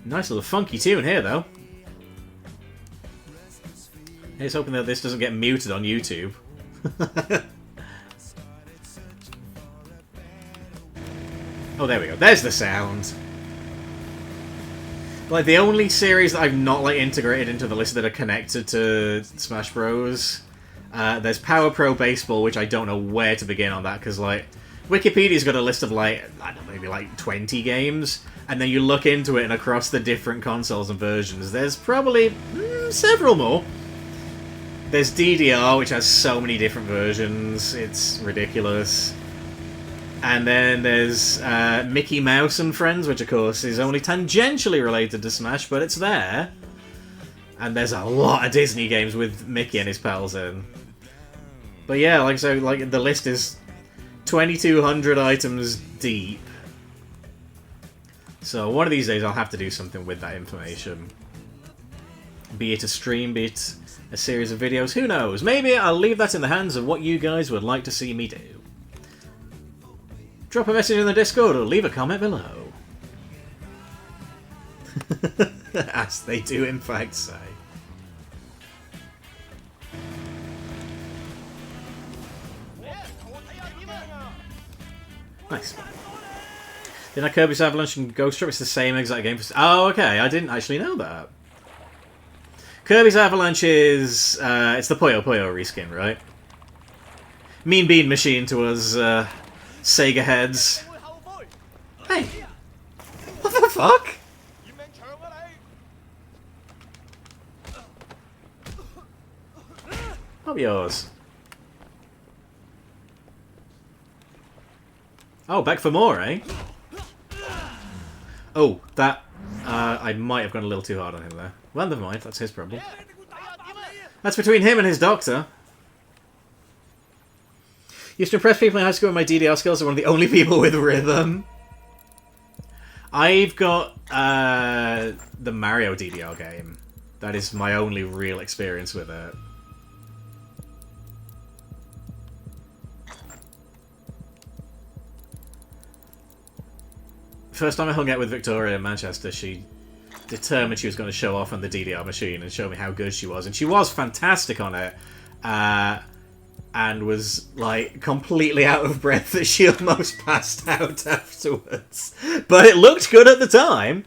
Nice little funky tune here, though. Here's hoping that this doesn't get muted on YouTube. Oh, there we go. There's the sound. Like, the only series that I've not, like, integrated into the list that are connected to Smash Bros. There's Power Pro Baseball, which I don't know where to begin on that, because, like, Wikipedia's got a list of, like, I don't know, maybe, like, 20 games, and then you look into it, and across the different consoles and versions, there's probably several more. There's DDR, which has so many different versions, it's ridiculous. And then there's Mickey Mouse and Friends, which of course is only tangentially related to Smash, but it's there. And there's a lot of Disney games with Mickey and his pals in. But yeah, like so, like the list is 2,200 items deep. So one of these days I'll have to do something with that information. Be it a stream, be it a series of videos, who knows? Maybe I'll leave that in the hands of what you guys would like to see me do. Drop a message in the Discord or leave a comment below. As they do in fact say. Nice. Didn't Kirby's Avalanche and Ghost Trip? It's the same exact game. Oh, okay. I didn't actually know that. Kirby's Avalanche is... it's the Puyo Puyo reskin, right? Mean Bean Machine to us, Sega heads. Hey! What the fuck? Up yours. Oh, back for more, eh? Oh, that... I might have gone a little too hard on him there. Well, never mind. That's his problem. That's between him and his doctor. Used to impress people in high school with my DDR skills. I'm one of the only people with rhythm. I've got the Mario DDR game. That is my only real experience with it. First time I hung out with Victoria in Manchester, she determined she was going to show off on the DDR machine and show me how good she was. And she was fantastic on it. And was, like, completely out of breath that she almost passed out afterwards. But it looked good at the time.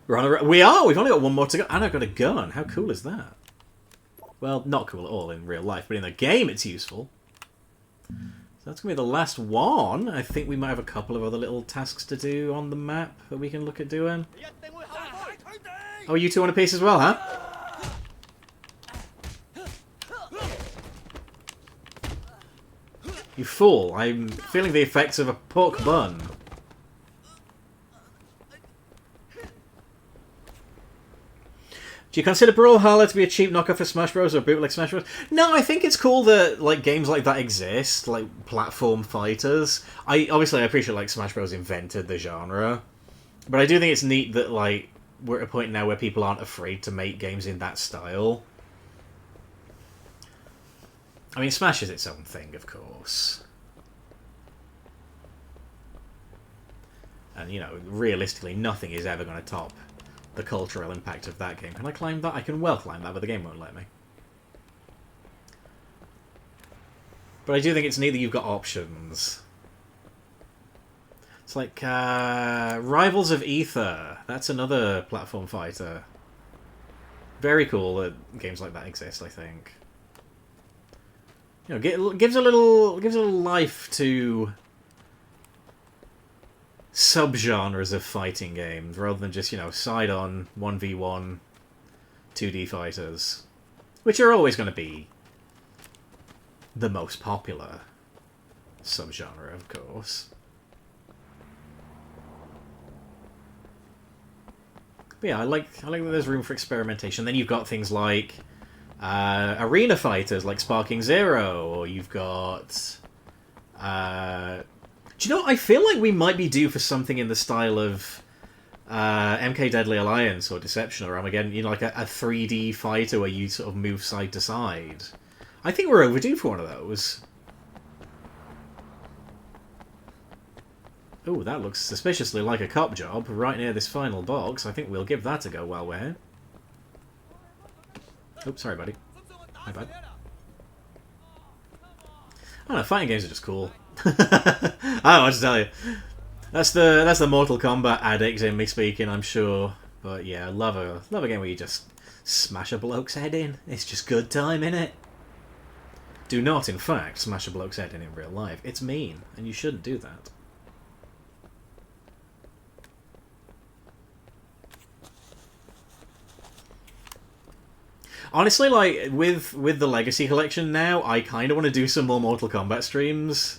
We're on a... We are! We've only got one more to go. And I've got a gun. How cool is that? Well, not cool at all in real life, but in the game it's useful. So that's going to be the last one. I think we might have a couple of other little tasks to do on the map that we can look at doing. Oh, you two want a piece as well, huh? You fool. I'm feeling the effects of a pork bun. Do you consider Brawlhalla to be a cheap knockoff of Smash Bros. Or bootleg Smash Bros? No, I think it's cool that like games like that exist, like platform fighters. I appreciate like Smash Bros. Invented the genre, but I do think it's neat that like we're at a point now where people aren't afraid to make games in that style. I mean, Smash is its own thing, of course. And, you know, realistically, nothing is ever going to top the cultural impact of that game. Can I climb that? I can well climb that, but the game won't let me. But I do think it's neat that you've got options. It's like, Rivals of Aether. That's another platform fighter. Very cool that games like that exist, I think. You know, gives a little life to subgenres of fighting games rather than just, you know, side-on 1v1 2D fighters, which are always going to be the most popular subgenre, of course. But yeah, I like that there's room for experimentation. Then you've got things like arena fighters like Sparking Zero, or you've got... do you know, I feel like we might be due for something in the style of MK Deadly Alliance or Deception or Armageddon, you know, like a 3D fighter where you sort of move side to side. I think we're overdue for one of those. Oh, that looks suspiciously like a cop job right near this final box. I think we'll give that a go while we're here. Oops, sorry, buddy. My bad. I don't know, fighting games are just cool. I don't know what to tell you. That's the Mortal Kombat addict in me speaking, I'm sure. But yeah, I love a game where you just smash a bloke's head in. It's just good time, innit? Do not, in fact, smash a bloke's head in real life. It's mean, and you shouldn't do that. Honestly, like, with the Legacy Collection now, I kind of want to do some more Mortal Kombat streams.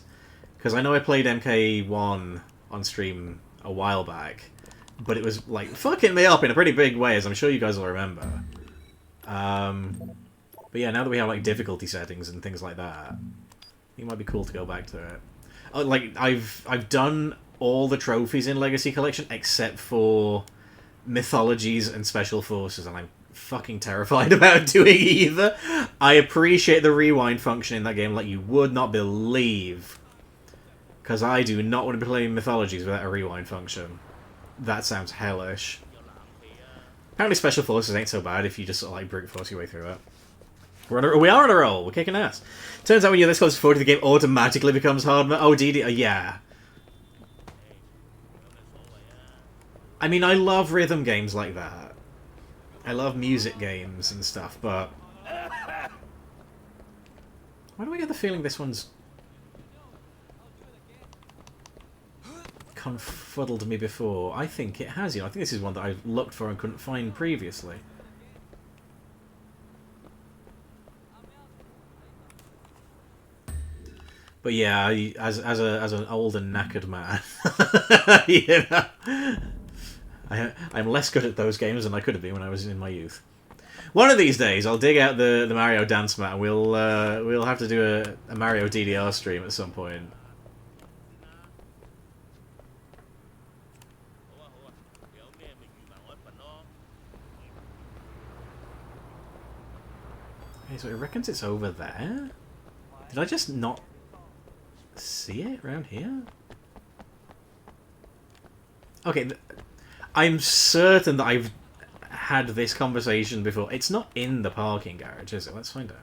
Because I know I played MK1 on stream a while back, but it was, like, fucking me up in a pretty big way, as I'm sure you guys will remember. But yeah, now that we have, like, difficulty settings and things like that, I think it might be cool to go back to it. Like, I've done all the trophies in Legacy Collection except for Mythologies and Special Forces, and I'm fucking terrified about doing either. I appreciate the rewind function in that game like you would not believe. Because I do not want to be playing Mythologies without a rewind function. That sounds hellish. Apparently Special Forces ain't so bad if you just sort of like brute force your way through it. We are on a roll. We're kicking ass. Turns out when you're this close to 40, the game automatically becomes hard mode. Oh, yeah. I mean, I love rhythm games like that. I love music games and stuff, but... why do I get the feeling this one's confuddled me before? I think it has, you know. I think this is one that I've looked for and couldn't find previously. But yeah, as an old and knackered man, you know, I'm less good at those games than I could have been when I was in my youth. One of these days, I'll dig out the Mario dance mat, and we'll have to do a Mario DDR stream at some point. Okay, so it reckons it's over there. Did I just not see it around here? Okay, I'm certain that I've had this conversation before. It's not in the parking garage, is it? Let's find out.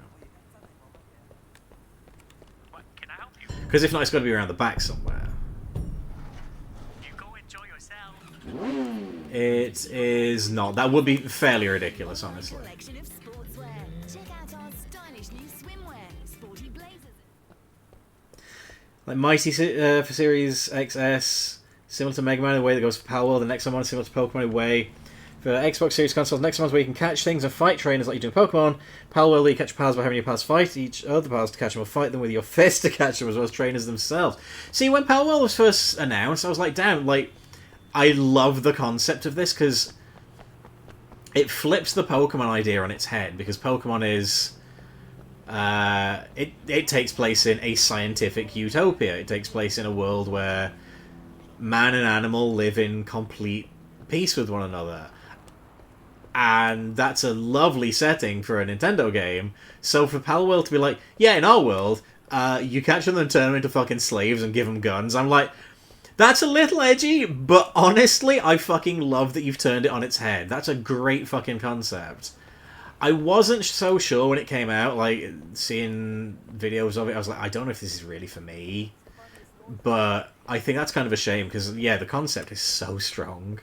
What, can I help you? Because if not, it's got to be around the back somewhere. You go enjoy yourself. It is not. That would be fairly ridiculous, honestly. Collection of sportswear. Check out our stylish new swimwear, sporty blazers. Like Mighty for Series XS, similar to Mega Man in the way that goes for Power World. The next one is similar to Pokemon in a way. For Xbox Series consoles, next one's where you can catch things and fight trainers like you do in Pokemon. Power World, you catch pals by having your pals fight each other pals to catch them or fight them with your fist to catch them as well as trainers themselves. See, when Power World was first announced, I was like, damn, like, I love the concept of this because it flips the Pokemon idea on its head, because Pokemon is... it takes place in a scientific utopia. It takes place in a world where man and animal live in complete peace with one another. And that's a lovely setting for a Nintendo game. So for Palworld to be like, yeah, in our world, you catch them and turn them into fucking slaves and give them guns. I'm like, that's a little edgy, but honestly, I fucking love that you've turned it on its head. That's a great fucking concept. I wasn't so sure when it came out, like, seeing videos of it, I was like, I don't know if this is really for me. But I think that's kind of a shame, because, yeah, the concept is so strong.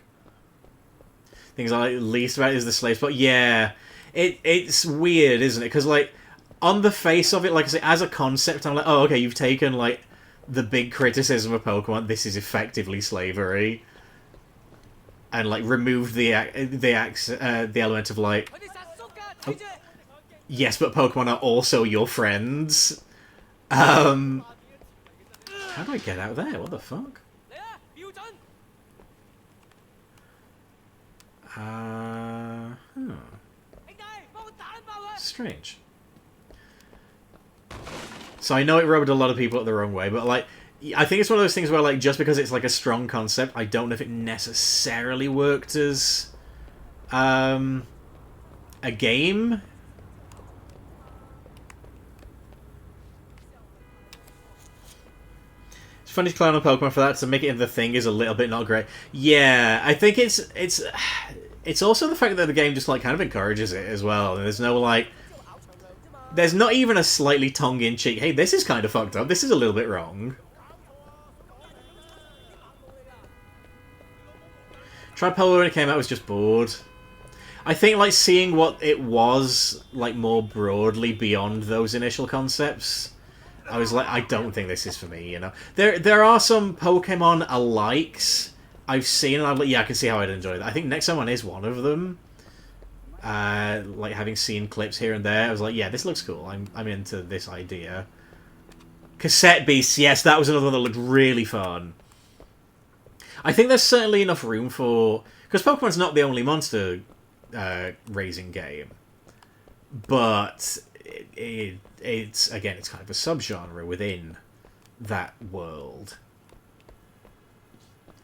Things I like least about it is the slaves, but yeah, it's weird, isn't it? Because, like, on the face of it, like I say, as a concept, I'm like, oh, okay, you've taken, like, the big criticism of Pokemon, this is effectively slavery, and, like, removed the element of, like, oh, yes, but Pokemon are also your friends. How do I get out there? What the fuck? Strange. So I know it rubbed a lot of people up the wrong way, but, like, I think it's one of those things where, like, just because it's, like, a strong concept, I don't know if it necessarily worked as, a game. It's funny to clown on Pokemon for that, to make it into the thing is a little bit not great. Yeah, I think it's also the fact that the game just, like, kind of encourages it as well. And there's no, like... There's not even a slightly tongue-in-cheek, hey, this is kind of fucked up, this is a little bit wrong. Tried Polar when it came out, was just bored. I think, like, seeing what it was, like, more broadly beyond those initial concepts, I was like, I don't think this is for me, you know? There are some Pokemon alikes I've seen, and I'm like, yeah, I can see how I'd enjoy that. I think Nexomon is one of them. Like, having seen clips here and there, I was like, yeah, this looks cool. I'm into this idea. Cassette Beasts, yes, that was another one that looked really fun. I think there's certainly enough room for... Because Pokemon's not the only monster raising game. But it's, again, it's kind of a subgenre within that world.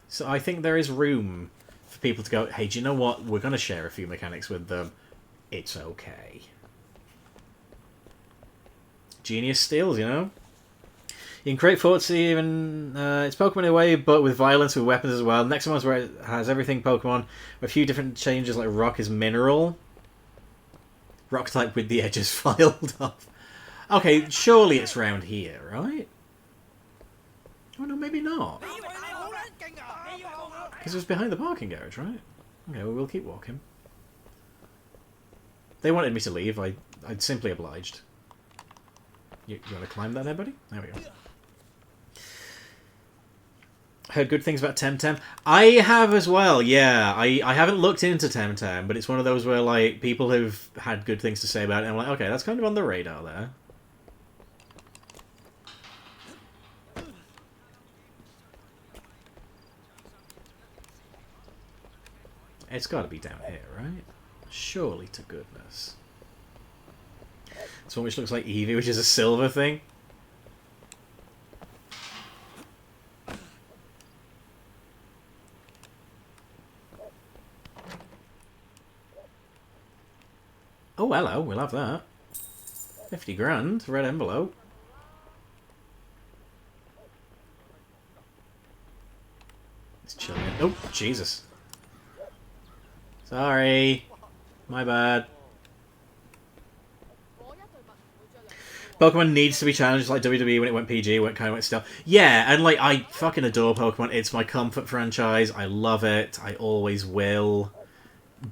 So I think there is room for people to go, hey, do you know what? We're going to share a few mechanics with them. It's okay. Genius steals, you know? You can create forts even... it's Pokemon in a way, but with violence, with weapons as well. Next one's where it has everything Pokemon. A few different changes, like Rock is Mineral. Rock type with the edges filed off. Okay, surely it's round here, right? Oh, no, maybe not. Because it was behind the parking garage, right? Okay, well, we'll keep walking. They wanted me to leave. I'd simply obliged. You want to climb that there, buddy? There we go. Heard good things about Temtem. I have as well, yeah. I haven't looked into Temtem, but it's one of those where, like, people have had good things to say about it, and I'm like, okay, that's kind of on the radar there. It's got to be down here, right? Surely to goodness. This one which looks like Eevee, which is a silver thing. Oh, hello, we'll have that. 50 grand, red envelope. It's chilling. Oh, Jesus. Sorry. My bad. Pokemon needs to be challenged like WWE when it went PG, when it kind of went still. Yeah, and like, I fucking adore Pokemon. It's my comfort franchise. I love it. I always will.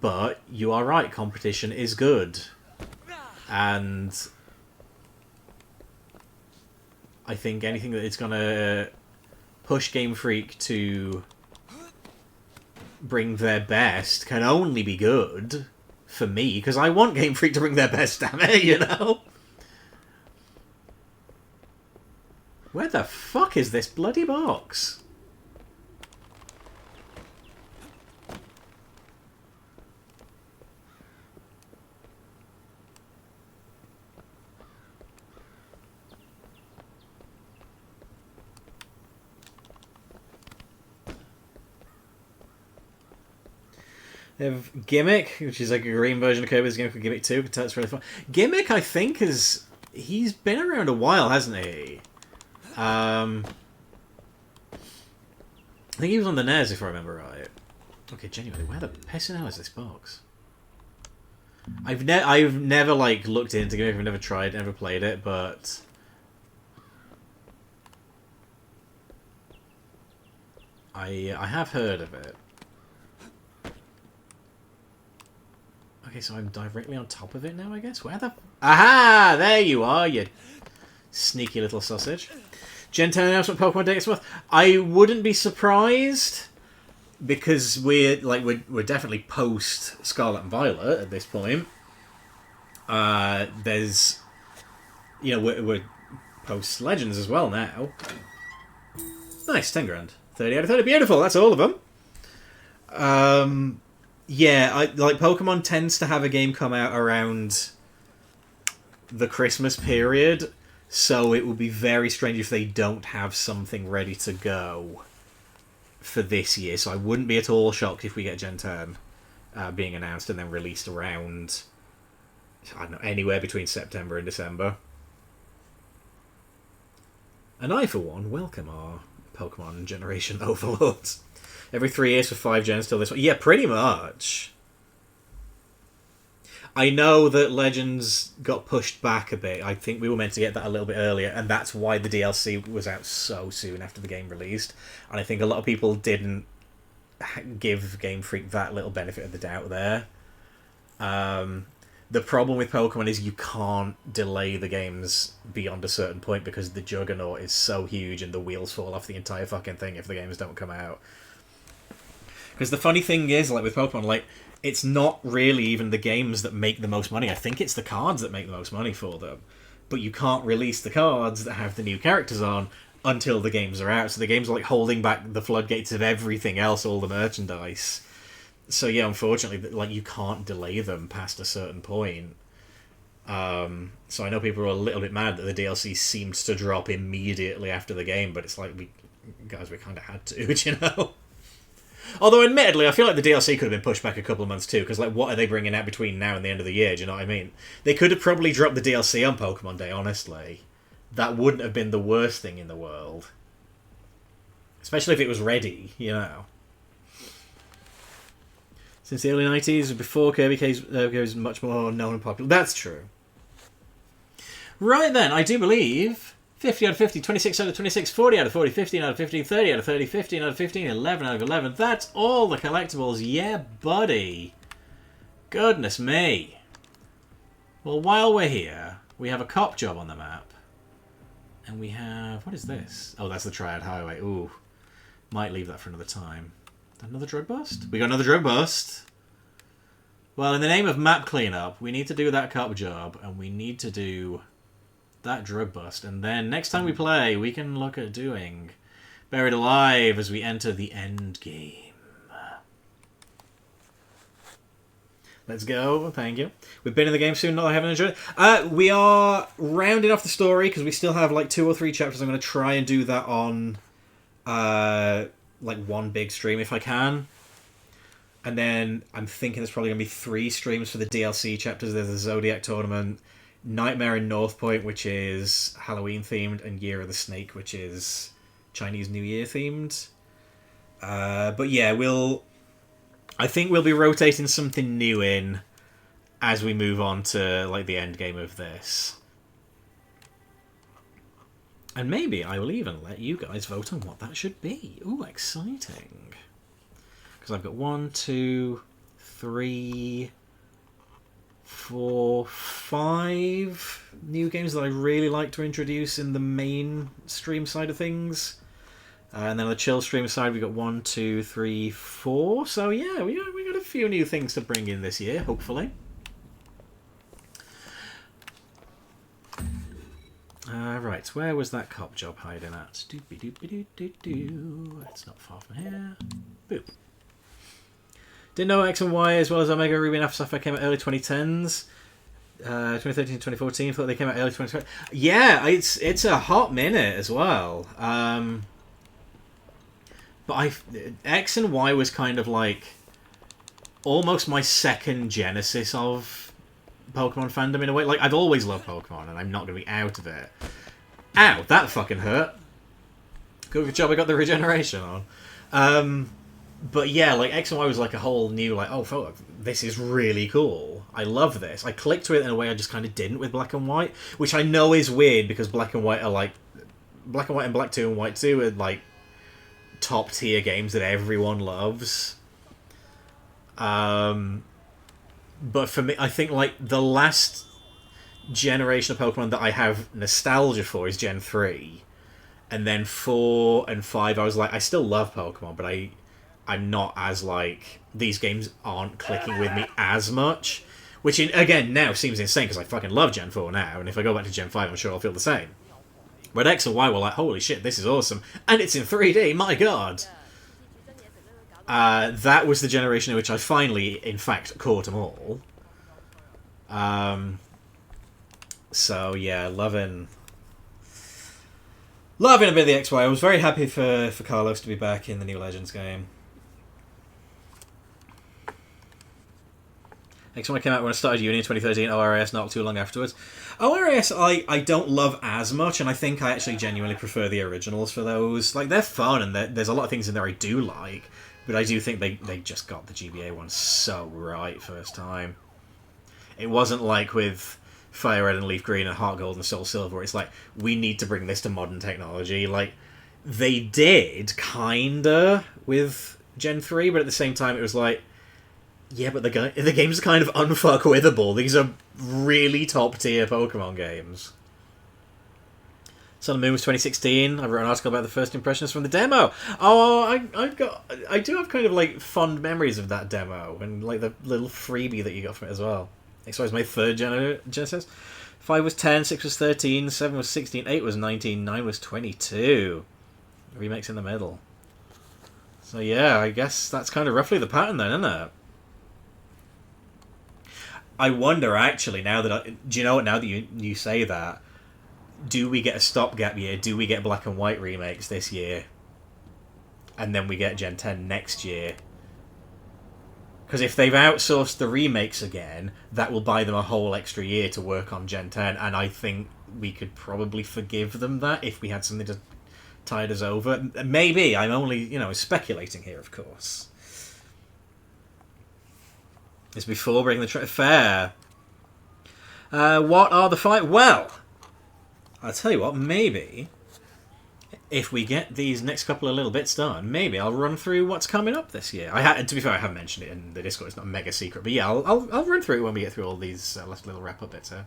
But you are right, competition is good. And I think anything that it's going to push Game Freak to bring their best can only be good for me, because I want Game Freak to bring their best, damn it, you know? Where the fuck is this bloody box? They have Gimmick, which is like a green version of Kirby's Gimmick with Gimmick 2. That's really fun. Gimmick, I think, he's been around a while, hasn't he? I think he was on the NES, if I remember right. Okay, genuinely, where the pissing hell is this box? I've never like looked into Gimmick. I've never tried, never played it, but I have heard of it. Okay, so I'm directly on top of it now, I guess? Where the... Aha! There you are, you sneaky little sausage. Gen 10 announcement Pokemon Day this month. I wouldn't be surprised, because we're definitely post Scarlet and Violet at this point. There's... You know, we're post Legends as well now. Nice, 10 grand. 30 out of 30. Beautiful, that's all of them. Yeah, Pokemon tends to have a game come out around the Christmas period, so it would be very strange if they don't have something ready to go for this year. So I wouldn't be at all shocked if we get Gen 10 being announced and then released around, I don't know, anywhere between September and December. And I, for one, welcome our Pokemon Generation Overlords. Every 3 years for 5 gens till this one. Yeah, pretty much. I know that Legends got pushed back a bit. I think we were meant to get that a little bit earlier, and that's why the DLC was out so soon after the game released. And I think a lot of people didn't give Game Freak that little benefit of the doubt there. The problem with Pokemon is you can't delay the games beyond a certain point because the juggernaut is so huge and the wheels fall off the entire fucking thing if the games don't come out. Because the funny thing is, like with Pokemon, like it's not really even the games that make the most money. I think it's the cards that make the most money for them. But you can't release the cards that have the new characters on until the games are out. So the games are like holding back the floodgates of everything else, all the merchandise. So yeah, unfortunately, like you can't delay them past a certain point. So I know people are a little bit mad that the DLC seemed to drop immediately after the game, but it's like, we kind of had to, you know? Although, admittedly, I feel like the DLC could have been pushed back a couple of months too, because, like, what are they bringing out between now and the end of the year? Do you know what I mean? They could have probably dropped the DLC on Pokemon Day, honestly. That wouldn't have been the worst thing in the world. Especially if it was ready, you know. Since the early 90s, before Kirby was much more known and popular. That's true. Right then, I do believe 50 out of 50, 26 out of 26, 40 out of 40, 15 out of 15, 30 out of 30, 15 out of 15, 11 out of 11. That's all the collectibles. Yeah, buddy. Goodness me. Well, while we're here, we have a cop job on the map. And we have... What is this? Oh, that's the Triad Highway. Ooh. Might leave that for another time. Another drug bust? We got another drug bust. Well, in the name of map cleanup, we need to do that cop job, and we need to do that drug bust. And then next time we play, we can look at doing Buried Alive as we enter the end game. Let's go. Thank you. We've been in the game soon. No, I haven't enjoyed it. We are rounding off the story because we still have like 2 or 3 chapters. I'm going to try and do that on like one big stream if I can. And then I'm thinking there's probably going to be 3 streams for the DLC chapters. There's the Zodiac Tournament, Nightmare in North Point, which is Halloween themed, and Year of the Snake, which is Chinese New Year themed. But yeah, I think we'll be rotating something new in as we move on to like the end game of this. And maybe I will even let you guys vote on what that should be. Ooh, exciting. Because I've got 1, 2, 3, 4, 5 new games that I really like to introduce in the main stream side of things. And then on the chill stream side, we've got 1, 2, 3, 4. So yeah, we got a few new things to bring in this year, hopefully. Right, where was that cop job hiding at? It's not far from here. Boop. Didn't know X and Y as well as Omega Ruby and Alpha Sapphire came out early 2010s. 2013 2014, thought they came out early 2020. Yeah, it's a hot minute as well. But X and Y was kind of like almost my second genesis of Pokemon fandom in a way. Like, I've always loved Pokemon and I'm not going to be out of it. Ow, that fucking hurt. Good job I got the regeneration on. But yeah, like X and Y was like a whole new, like, oh, fuck, this is really cool. I love this. I clicked to it in a way I just kind of didn't with Black and White, which I know is weird because Black and White are like, Black and White and Black 2 and White 2 are like top tier games that everyone loves. But for me, I think like the last generation of Pokemon that I have nostalgia for is Gen 3. And then 4 and 5, I was like, I still love Pokemon, but I'm not as like, these games aren't clicking with me as much. Which, again, now seems insane because I fucking love Gen 4 now. And if I go back to Gen 5, I'm sure I'll feel the same. But X and Y were like, holy shit, this is awesome. And it's in 3D, my god. That was the generation in which I finally, in fact, caught them all. So, yeah, loving a bit of the XY. I was very happy for Carlos to be back in the new Legends game. XY came out when I started uni in 2013, ORAS not too long afterwards. ORAS I don't love as much, and I think I actually genuinely prefer the originals for those. Like, they're fun, and there's a lot of things in there I do like, but I do think they just got the GBA one so right first time. It wasn't like with Fire Red and Leaf Green and Heart Gold and Soul Silver, where it's like, we need to bring this to modern technology. Like, they did, kinda, with Gen 3, but at the same time it was like, yeah, but the game's kind of unfuckwithable. These are really top-tier Pokemon games. Sun and Moon was 2016. I wrote an article about the first impressions from the demo. Oh, I do have kind of, like, fond memories of that demo, and, like, the little freebie that you got from it as well. XY was my third Genesis. 5 was 10, 6 was 13, 7 was 16, 8 was 19, 9 was 22. Remakes in the middle. So yeah, I guess that's kind of roughly the pattern then, isn't it? I wonder, actually, now that do you know what? Now that you say that, do we get a stopgap year? Do we get Black and White remakes this year, and then we get Gen 10 next year? Because if they've outsourced the remakes again, that will buy them a whole extra year to work on Gen 10, and I think we could probably forgive them that if we had something to tide us over. Maybe. I'm only, speculating here, of course. It's before breaking the fair. What are the 5? Well, I'll tell you what, maybe if we get these next couple of little bits done, maybe I'll run through what's coming up this year. To be fair, I haven't mentioned it in the Discord. It's not a mega secret, but yeah, I'll run through it when we get through all these last little wrap-up bits here.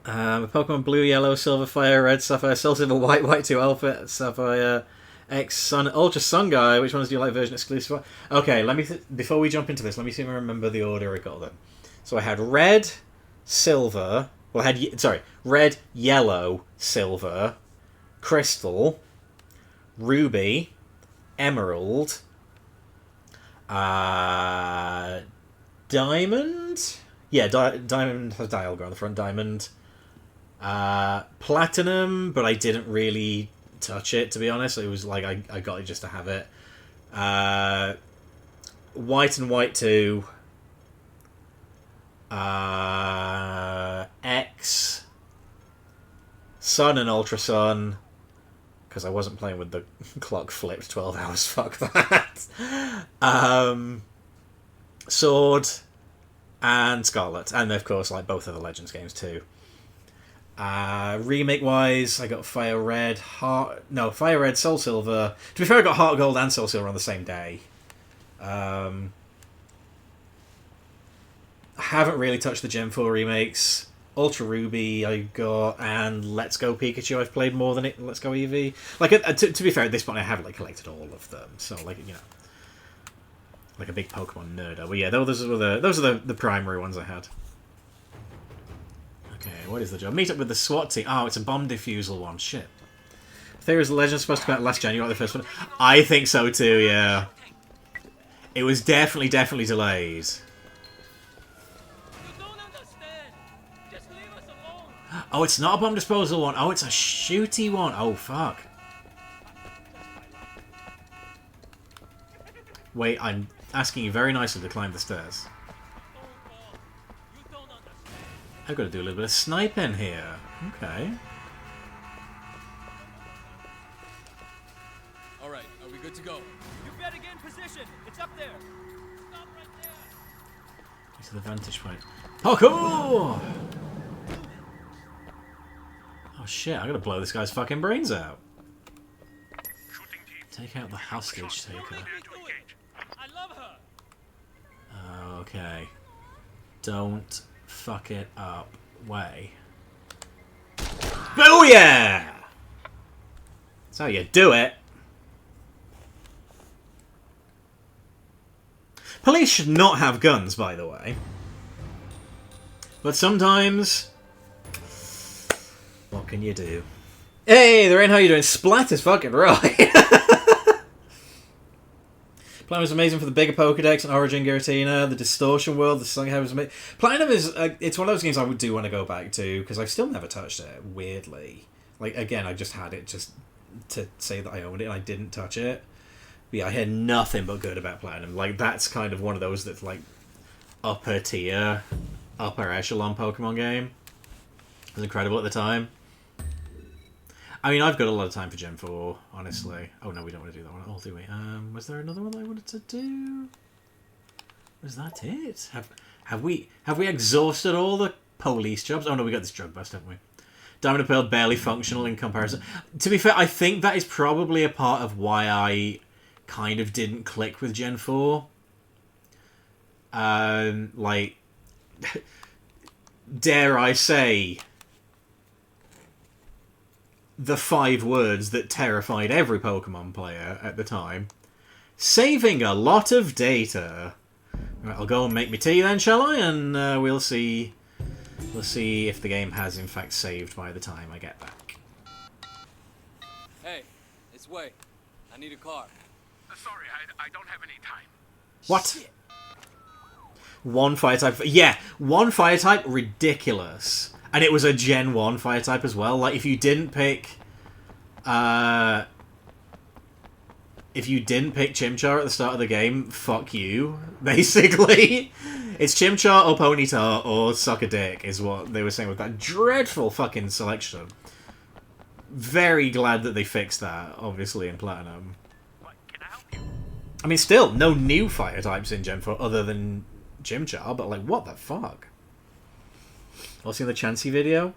Pokemon Blue, Yellow, Silver, Fire, Red, Sapphire, Soul Silver, White, White 2 Alpha, Sapphire, X, Sun, Ultra Sun Guy. Which ones do you like version exclusive? Okay, let me before we jump into this, let me see if I remember the order I got them. So I had Red, Silver. Well, I had Red, Yellow, Silver, Crystal, Ruby, Emerald, Diamond? Yeah, Diamond has Dialga on the front. Diamond. Platinum, but I didn't really touch it, to be honest. It was like I got it just to have it. White and White 2. X. Sun and Ultra Sun. Because I wasn't playing with the clock flipped 12 hours. Fuck that. Sword. And Scarlet. And of course, like both of the Legends games too. Remake wise, I got Fire Red, Fire Red, Soul Silver. To be fair, I got Heart Gold and Soul Silver on the same day. I haven't really touched the Gen 4 remakes. Ultra Ruby I got, and Let's Go Pikachu I've played more than Let's Go Eevee. Like, to be fair, at this point I have like collected all of them, so like, you know, like a big Pokemon nerd. But yeah, those are the primary ones I had. Okay, what is the job? Meet up with the SWAT team. Oh, it's a bomb defusal one. Shit. Theory is the Legend supposed to come out last January, the first one. I think so too, yeah. It was definitely delayed. You don't understand. Just leave us alone. Oh, it's not a bomb disposal one. Oh, it's a shooty one. Oh, fuck. Wait, I'm asking you very nicely to climb the stairs. You don't understand. I've got to do a little bit of sniping here. Okay. Alright, are we good to go? You better get in position. It's up there. Stop right there. Get to the vantage point. Parkour! Oh shit, I gotta blow this guy's fucking brains out. Shooting team. Take out the hostage taker. Prepare to engage. I love her. Okay. Don't fuck it up. Way. Booyah! That's how you do it. Police should not have guns, by the way. But sometimes... what can you do? Hey, they're in. How you doing? Splat is fucking right. Platinum is amazing for the bigger Pokedex and Origin Giratina, the Distortion World, the Slughouse is amazing. Platinum is, it's one of those games I would do want to go back to, because I've still never touched it, weirdly. Like, again, I just had it just to say that I owned it, and I didn't touch it. But yeah, I hear nothing but good about Platinum. Like, that's kind of one of those that's, like, upper tier, upper echelon Pokemon game. It was incredible at the time. I mean, I've got a lot of time for Gen 4, honestly. Oh, no, we don't want to do that one at all, do we? Was there another one that I wanted to do? Was that it? Have we exhausted all the police jobs? Oh, no, we got this drug bust, haven't we? Diamond and Pearl barely functional in comparison. To be fair, I think that is probably a part of why I kind of didn't click with Gen 4. Like, dare I say... the 5 words that terrified every Pokemon player at the time. Saving a lot of data. Right, I'll go and make me tea then, shall I? And we'll see if the game has in fact saved by the time I get back. Hey, it's Wei. I need a car. Sorry, I don't have any time. What? Shit. One fire type. Yeah, one fire type, ridiculous. And it was a Gen 1 fire type as well. Like, if you didn't pick... Chimchar at the start of the game, fuck you, basically. It's Chimchar or Ponyta or Suck a Dick, is what they were saying with that dreadful fucking selection. Very glad that they fixed that, obviously, in Platinum. What, can I help you? I mean, still, no new fire types in Gen 4 other than Chimchar, but, like, what the fuck? Also in the Chansey video?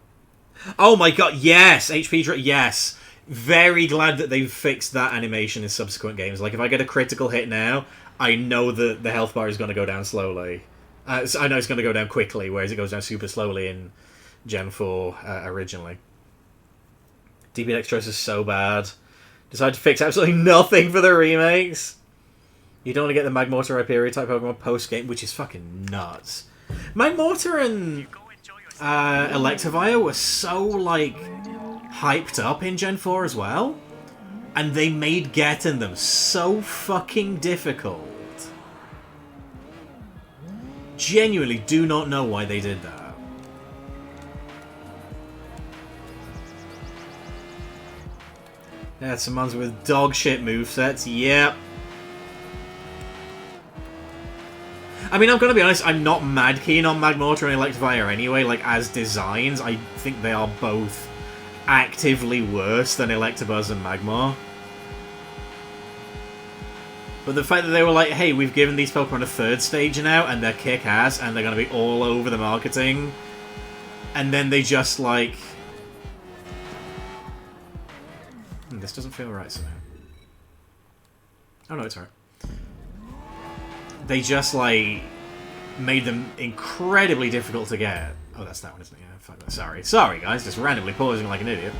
Oh my god, yes! Yes! Very glad that they've fixed that animation in subsequent games. Like, if I get a critical hit now, I know that the health bar is going to go down slowly. So I know it's going to go down quickly, whereas it goes down super slowly in Gen 4 originally. DP Dextrose is so bad. Decided to fix absolutely nothing for the remakes. You don't want to get the Magmortar Rhyperior type Pokemon post-game, which is fucking nuts. Magmortar and... Electivire were so, like, hyped up in Gen 4 as well. And they made getting them so fucking difficult. genuinely do not know why they did that. Yeah, some ones with dog shit movesets. Yep. I mean, I'm gonna be honest, I'm not mad keen on Magmortar and Electivire anyway. Like, as designs, I think they are both actively worse than Electabuzz and Magmar. But the fact that they were like, hey, we've given these Pokemon a third stage now, and they're kick-ass, and they're gonna be all over the marketing, and then they just, like... this doesn't feel right somehow. Oh no, it's alright. They just, like, made them incredibly difficult to get. Oh, that's that one, isn't it? Yeah, fuck that. Sorry, guys, just randomly pausing like an idiot.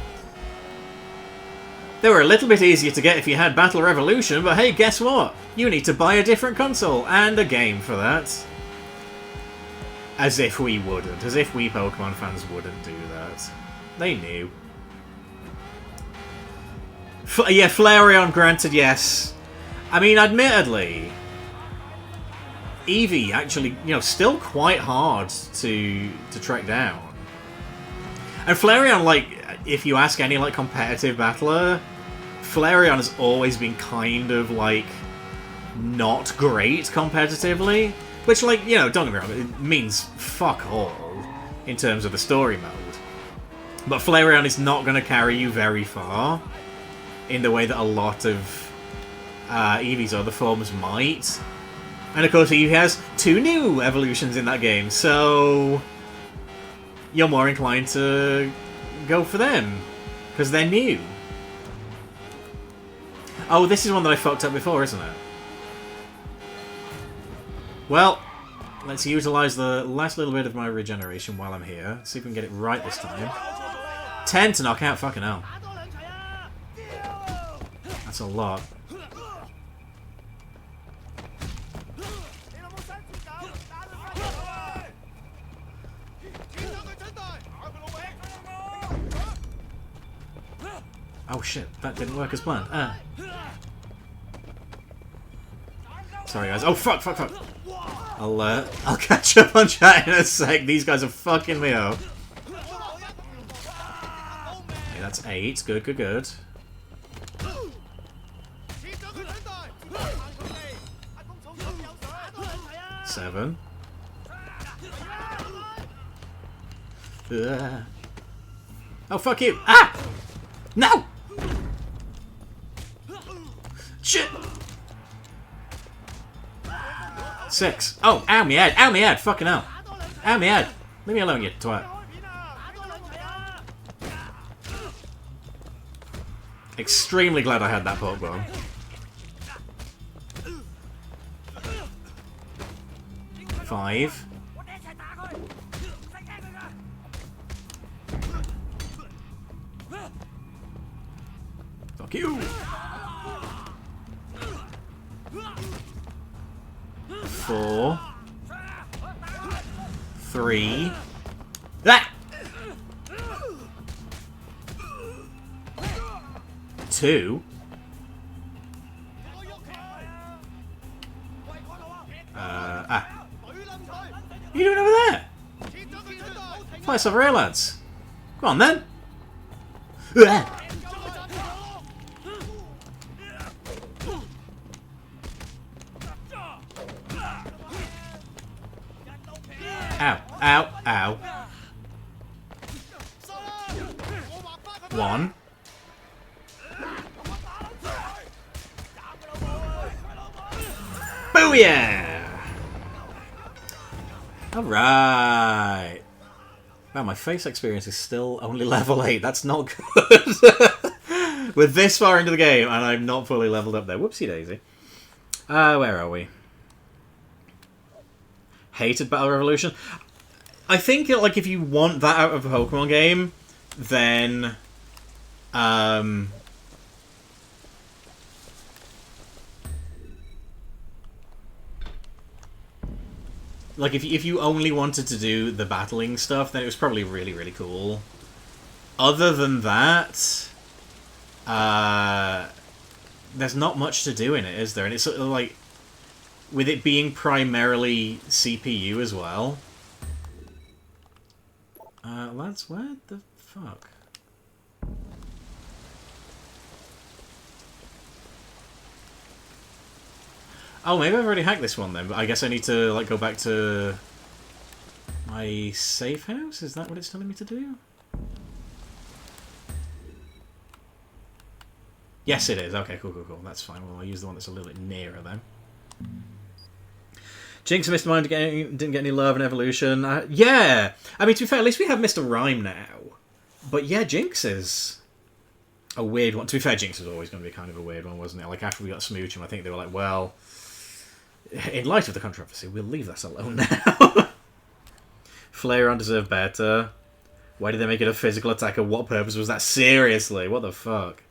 They were a little bit easier to get if you had Battle Revolution, but hey, guess what? You need to buy a different console and a game for that. As if we wouldn't. As if we Pokemon fans wouldn't do that. They knew. Yeah, Flareon, granted, yes. I mean, admittedly... Eevee actually, still quite hard to track down. And Flareon, like, if you ask any, like, competitive battler, Flareon has always been kind of, like, not great competitively. Which, like, don't get me wrong, it means fuck all in terms of the story mode. But Flareon is not going to carry you very far in the way that a lot of Eevee's other forms might. And of course, he has 2 new evolutions in that game, so you're more inclined to go for them, because they're new. Oh, this is one that I fucked up before, isn't it? Well, let's utilise the last little bit of my regeneration while I'm here, see if we can get it right this time. 10 to knock out, fucking hell. That's a lot. Oh shit, that didn't work as planned. Sorry guys. Oh fuck. I'll catch up on chat in a sec. These guys are fucking me up. Okay, that's 8. Good. 7. Oh fuck you! Ah! No! Shit! 6. Oh, ow me head, fucking hell. Ow me head. Leave me alone, you twat. Extremely glad I had that Pokeball. Five. Fuck you! 4. 3. That. 2. What are you doing over there? Fly some rail, lads. Come on then. Ow. 1. Booyah! Alright. Wow, my face experience is still only level 8. That's not good. We're this far into the game, and I'm not fully leveled up there. Whoopsie daisy. Where are we? Hated Battle Revolution. I think, like, if you want that out of a Pokemon game, then... like, if you only wanted to do the battling stuff, then it was probably really, really cool. Other than that, there's not much to do in it, is there? And it's sort of like... with it being primarily CPU as well. Lads, where the fuck? Oh, maybe I've already hacked this one then, but I guess I need to like go back to my safe house? Is that what it's telling me to do? Yes, it is. Okay, cool. That's fine. Well, I'll use the one that's a little bit nearer then. Jinx and Mr. Mime didn't get any love in Evolution. Yeah! I mean, to be fair, at least we have Mr. Rhyme now. But yeah, Jinx is a weird one. To be fair, Jinx was always going to be kind of a weird one, wasn't it? Like, after we got Smoochum, I think they were like, well, in light of the controversy, we'll leave that alone now. Flareon deserved better. Why did they make it a physical attacker? What purpose was that? Seriously, what the fuck?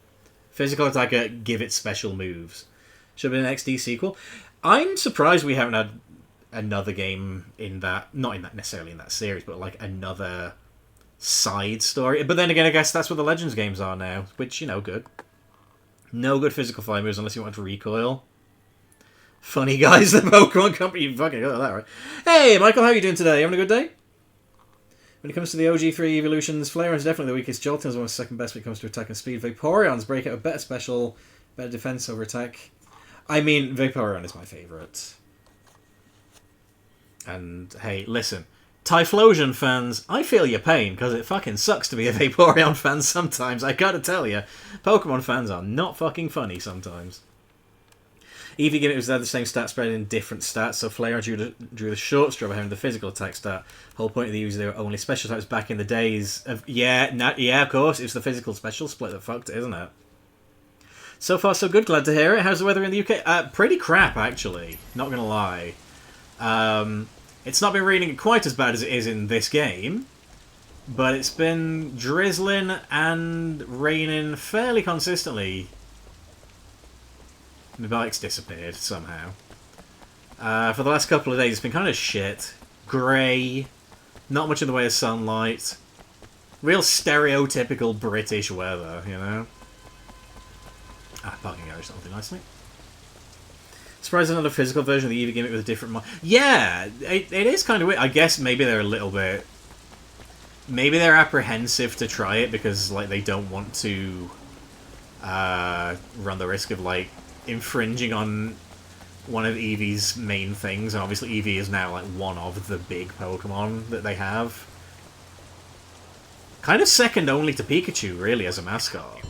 Physical attacker, give it special moves. Should have been an XD sequel. I'm surprised we haven't had another game in that, not in that necessarily in that series, but like another side story. But then again, I guess that's what the Legends games are now, which, you know, good. No good physical fire moves unless you want to recoil. Funny guys, the Pokemon Company, you fucking got that right. Hey, Michael, how are you doing today? You having a good day? When it comes to the OG3 evolutions, Flareon's definitely the weakest. Jolteon's almost second best when it comes to attack and speed. Vaporeon's breakout with better special, better defense over attack. I mean, Vaporeon is my favourite. And, hey, listen. Typhlosion fans, I feel your pain, because it fucking sucks to be a Vaporeon fan sometimes, I gotta tell you. Pokemon fans are not fucking funny sometimes. Eevee gimmicks had the same stat spread in different stats, so Flareon drew the short straw by having the physical attack stat. Whole point of the Eevees, they were only special types back in the days of... Yeah, of course, it's the physical special split that fucked it, isn't it? So far, so good. Glad to hear it. How's the weather in the UK? Pretty crap, actually. Not gonna lie. It's not been raining quite as bad as it is in this game, but it's been drizzling and raining fairly consistently. My bike's disappeared somehow. For the last couple of days, it's been kind of shit. Grey. Not much in the way of sunlight. Real stereotypical British weather, you know? Parking garage, that'll do nicely. Surprised another physical version of the Eevee gimmick with a different... Yeah, it is kind of weird. I guess maybe they're a little bit... Maybe they're apprehensive to try it because, like, they don't want to run the risk of, like, infringing on one of Eevee's main things. And obviously Eevee is now, like, one of the big Pokemon that they have. Kind of second only to Pikachu, really, as a mascot.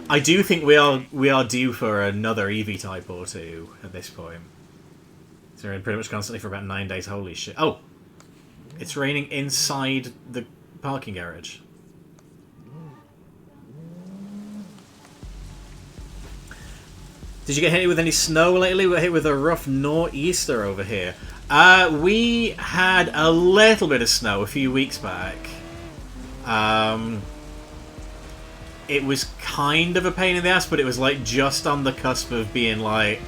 I do think we are due for another Eevee type or two at this point. It's raining pretty much constantly for about 9 days. Holy shit! Oh, it's raining inside the parking garage. Did you get hit with any snow lately? We got hit with a rough nor'easter over here. We had a little bit of snow a few weeks back. It was kind of a pain in the ass, but it was like just on the cusp of being like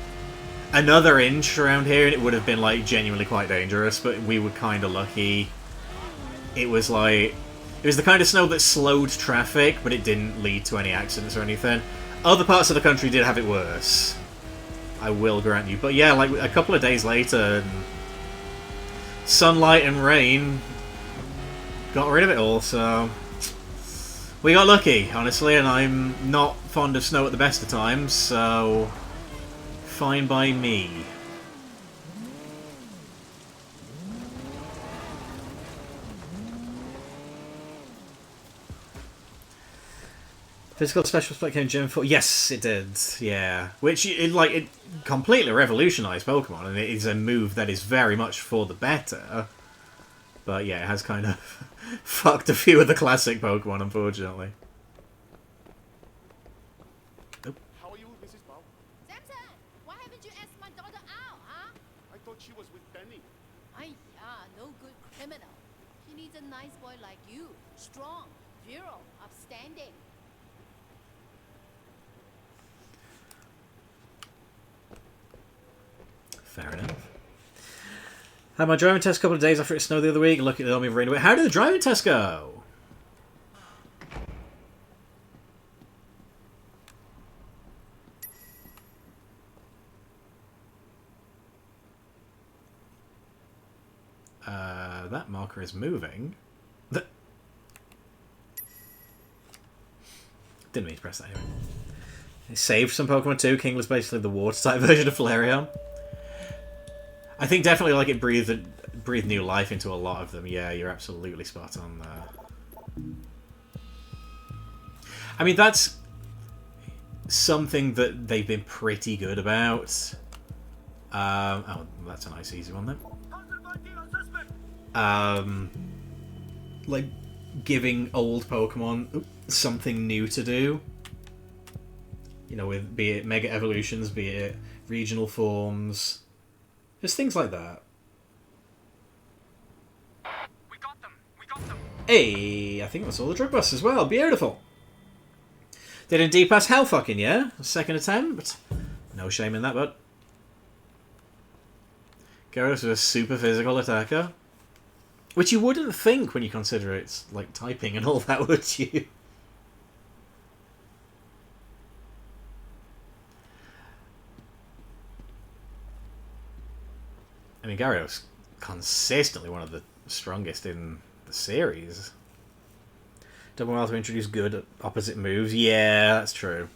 another inch around here, and it would have been like genuinely quite dangerous, but we were kind of lucky. It was like, it was the kind of snow that slowed traffic, but it didn't lead to any accidents or anything. Other parts of the country did have it worse, I will grant you. But yeah, like a couple of days later, sunlight and rain got rid of it all, so... We got lucky, honestly, and I'm not fond of snow at the best of times, so fine by me. Physical special split came Gen 4. Yes, it did. Yeah, which it completely revolutionized Pokemon, and it is a move that is very much for the better. But yeah, it has kind of fucked a few of the classic Pokemon, unfortunately. How are you, Mrs. Bao? Samson, why haven't you asked my daughter out, huh? I thought she was with Benny. No good criminal. She needs a nice boy like you. Strong, virile, upstanding. Fair enough. Had my driving test a couple of days after it snowed the other week. Look at the army of rain away. How did the driving test go? That marker is moving. Didn't mean to press that anyway. They saved some Pokemon too. King was basically the water-type version of Flareon. I think definitely like it breathed new life into a lot of them. Yeah, you're absolutely spot on there. I mean, that's something that they've been pretty good about. Oh, that's a nice easy one then. Like giving old Pokemon something new to do. You know, with be it Mega Evolutions, be it regional forms, just things like that. We got them. We got them. Hey, I think that's all the drug busts as well. Beautiful. Did indeed pass hell fucking yeah. Second attempt. No shame in that, bud. Gyarados is a super physical attacker. Which you wouldn't think when you consider it's like typing and all that, would you? I mean, Gyarados consistently one of the strongest in the series. Double well to introduce good opposite moves. Yeah, that's true.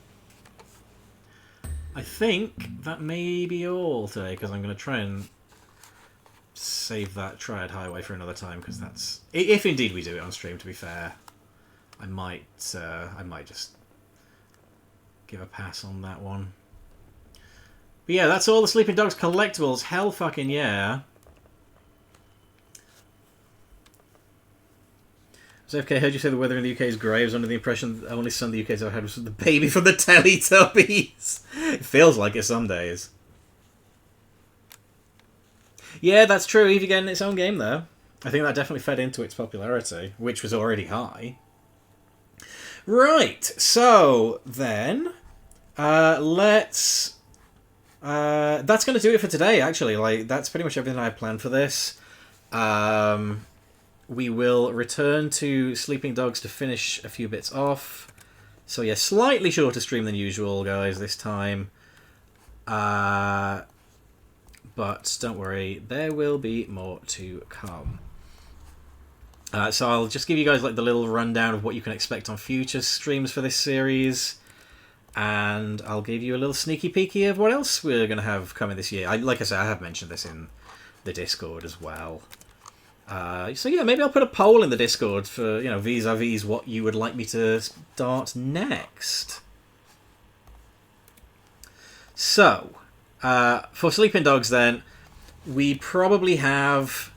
I think that may be all today, because I'm going to try and save that Triad Highway for another time, because that's... If indeed we do it on stream, to be fair, I might just give a pass on that one. But yeah, that's all the Sleeping Dogs collectibles. Hell fucking yeah. So FK, heard you say the weather in the UK is grey. I was under the impression the only sun the UK's ever had was the baby from the Teletubbies. It feels like it some days. Yeah, that's true. Eevee getting its own game there. I think that definitely fed into its popularity, which was already high. Right, so then let's... that's going to do it for today, actually. Like, that's pretty much everything I had planned for this. We will return to Sleeping Dogs to finish a few bits off. So yeah, slightly shorter stream than usual, guys, this time. But don't worry, there will be more to come. So I'll just give you guys like the little rundown of what you can expect on future streams for this series. And I'll give you a little sneaky peeky of what else we're going to have coming this year. Like I said, I have mentioned this in the Discord as well. So yeah, maybe I'll put a poll in the Discord for, you know, vis-a-vis what you would like me to start next. So, for Sleeping Dogs then, we probably have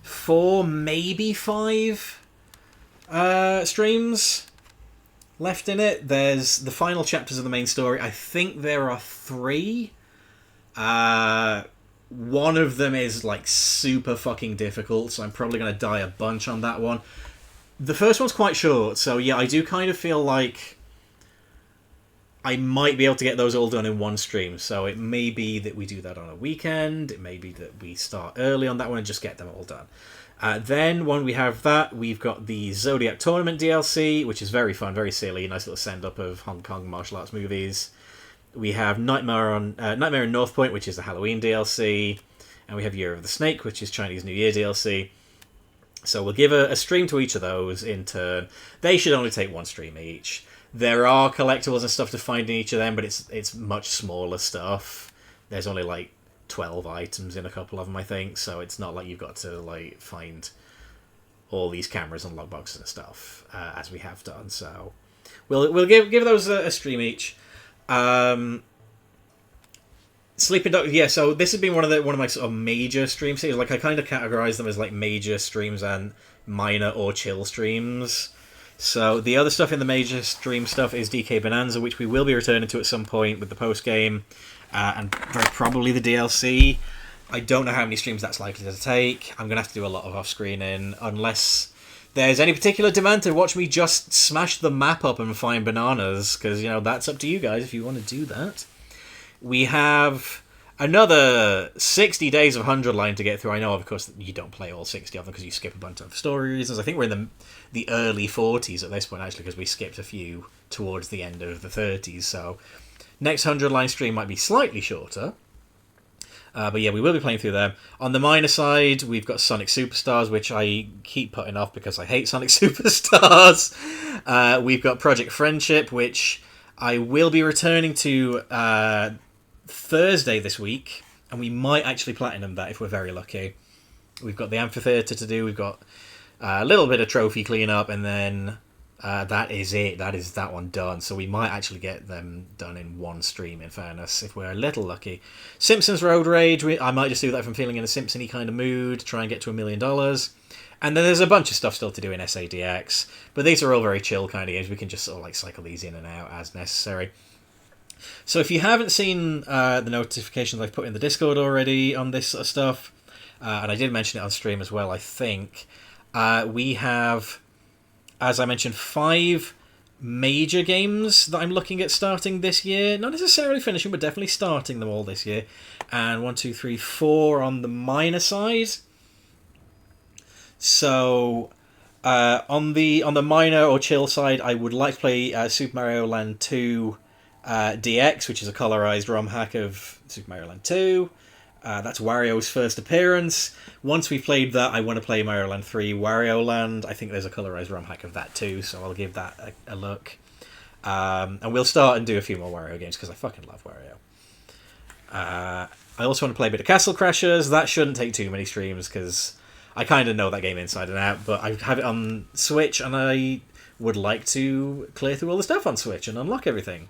4, maybe 5 streams left in it. There's the final chapters of the main story. I think there are 3. One of them is like super fucking difficult, so I'm probably going to die a bunch on that one. The first one's quite short, so yeah, I do kind of feel like I might be able to get those all done in one stream. So it may be that we do that on a weekend. It may be that we start early on that one and just get them all done. Then when we have that, we've got the Zodiac Tournament DLC, which is very fun, very silly, nice little send-up of Hong Kong martial arts movies. We have Nightmare in North Point, which is the Halloween DLC. And we have Year of the Snake, which is Chinese New Year DLC. So we'll give a stream to each of those in turn. They should only take 1 stream each. There are collectibles and stuff to find in each of them, but it's much smaller stuff. There's only like 12 items in a couple of them, I think. So it's not like you've got to like find all these cameras and logboxes and stuff, as we have done. So we'll give those a stream each. Sleeping Dogs, yeah, so this has been one of my sort of major stream series. Like, I kind of categorize them as like major streams and minor or chill streams. So the other stuff in the major stream stuff is DK Bonanza, which we will be returning to at some point with the post game, and very probably the DLC. I don't know how many streams that's likely to take. I'm gonna have to do a lot of off-screening unless there's any particular demand to watch me just smash the map up and find bananas, because, you know, that's up to you guys if you want to do that. We have another 60 days of 100 line to get through. I know, of course, you don't play all 60 of them because you skip a bunch of story reasons. I think we're in the early 40s at this point, actually, because we skipped a few towards the end of the 30s. So next 100 line stream might be slightly shorter. But yeah, we will be playing through them. On the minor side, we've got Sonic Superstars, which I keep putting off because I hate Sonic Superstars. We've got Project Friendship, which I will be returning to Thursday this week, and we might actually platinum that if we're very lucky. We've got the amphitheatre to do, we've got a little bit of trophy cleanup, and then that is it. That is that one done. So we might actually get them done in one stream, in fairness, if we're a little lucky. Simpsons Road Rage, I might just do that if I'm feeling in a Simpson-y kind of mood, try and get to $1 million. And then there's a bunch of stuff still to do in SADX, but these are all very chill kind of games. We can just sort of like cycle these in and out as necessary. So if you haven't seen the notifications I've put in the Discord already on this sort of stuff, and I did mention it on stream as well, I think, we have, as I mentioned, 5 major games that I'm looking at starting this year. Not necessarily finishing, but definitely starting them all this year. And 1, 2, 3, 4 on the minor side. So on the minor or chill side, I would like to play Super Mario Land 2 DX, which is a colorized ROM hack of Super Mario Land 2. That's Wario's first appearance. Once we've played that, I want to play Mario Land 3 Wario Land. I think there's a colorized ROM hack of that too, so I'll give that a look. And we'll start and do a few more Wario games, because I fucking love Wario. I also want to play a bit of Castle Crashers. That shouldn't take too many streams, because I kind of know that game inside and out, but I have it on Switch, and I would like to clear through all the stuff on Switch and unlock everything.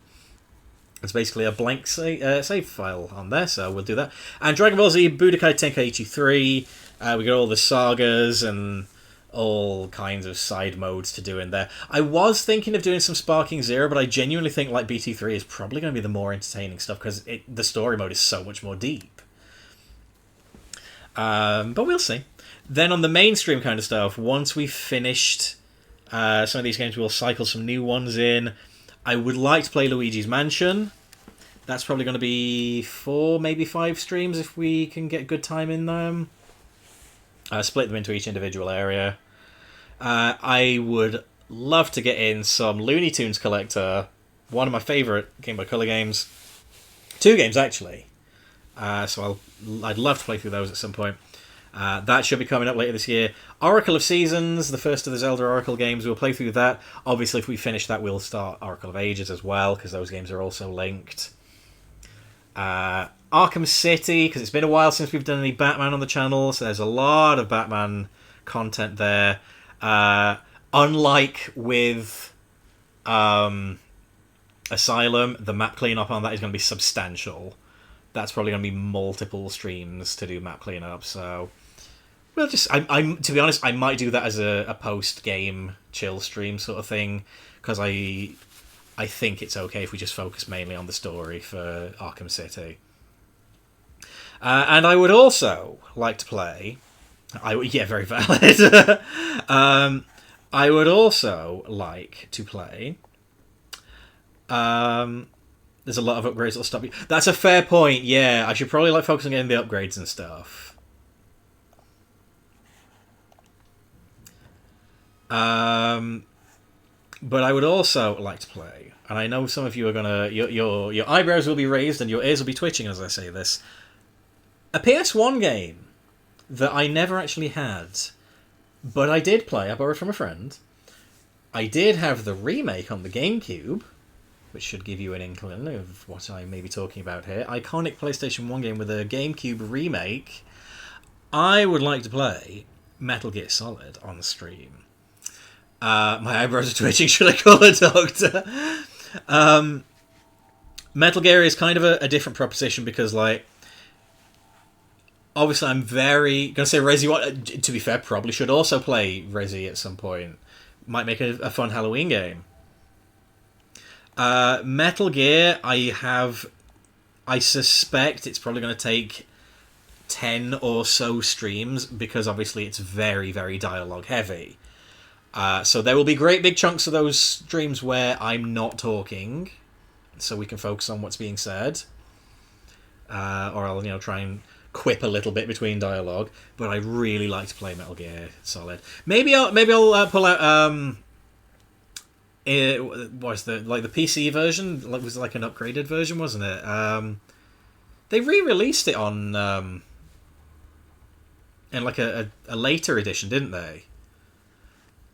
It's basically a blank save file on there, so we'll do that. And Dragon Ball Z Budokai Tenkaichi 3, we got all the sagas and all kinds of side modes to do in there. I was thinking of doing some Sparking Zero, but I genuinely think like BT3 is probably going to be the more entertaining stuff, because the story mode is so much more deep. But we'll see. Then on the mainstream kind of stuff, once we've finished some of these games, we'll cycle some new ones in. I would like to play Luigi's Mansion. That's probably going to be 4, maybe 5 streams if we can get good time in them. Split them into each individual area. I would love to get in some Looney Tunes Collector, one of my favourite Game Boy Color games. 2 games, actually. So I'd love to play through those at some point. That should be coming up later this year. Oracle of Seasons, the first of the Zelda Oracle games, we'll play through that. Obviously, if we finish that, we'll start Oracle of Ages as well, because those games are also linked. Arkham City, because it's been a while since we've done any Batman on the channel, so there's a lot of Batman content there. Unlike with Asylum, the map cleanup on that is going to be substantial. That's probably going to be multiple streams to do map cleanup, so we'll just... I'm to be honest, I might do that as a post-game chill stream sort of thing, because I think it's okay if we just focus mainly on the story for Arkham City. And I would also like to play... yeah, very valid. I would also like to play... there's a lot of upgrades that'll stop you. That's a fair point, yeah. I should probably focus on getting the upgrades and stuff. But I would also like to play, and I know some of you are gonna... Your eyebrows will be raised and your ears will be twitching as I say this. A PS1 game that I never actually had, but I did play. I borrowed from a friend. I did have the remake on the GameCube, which should give you an inkling of what I may be talking about here. Iconic PlayStation 1 game with a GameCube remake. I would like to play Metal Gear Solid on the stream. My eyebrows are twitching, should I call a doctor? Metal Gear is kind of a different proposition because, like, obviously I'm very... going to say Resi, to be fair, probably should also play Resi at some point. Might make a fun Halloween game. Metal Gear, I suspect it's probably going to take 10 or so streams because obviously it's very, very dialogue heavy. So there will be great big chunks of those streams where I'm not talking, so we can focus on what's being said. Or I'll, try and quip a little bit between dialogue. But I really like to play Metal Gear Solid. Maybe I'll pull out it was the PC version. It was like an upgraded version, wasn't it? They re-released it on in like a later edition, didn't they?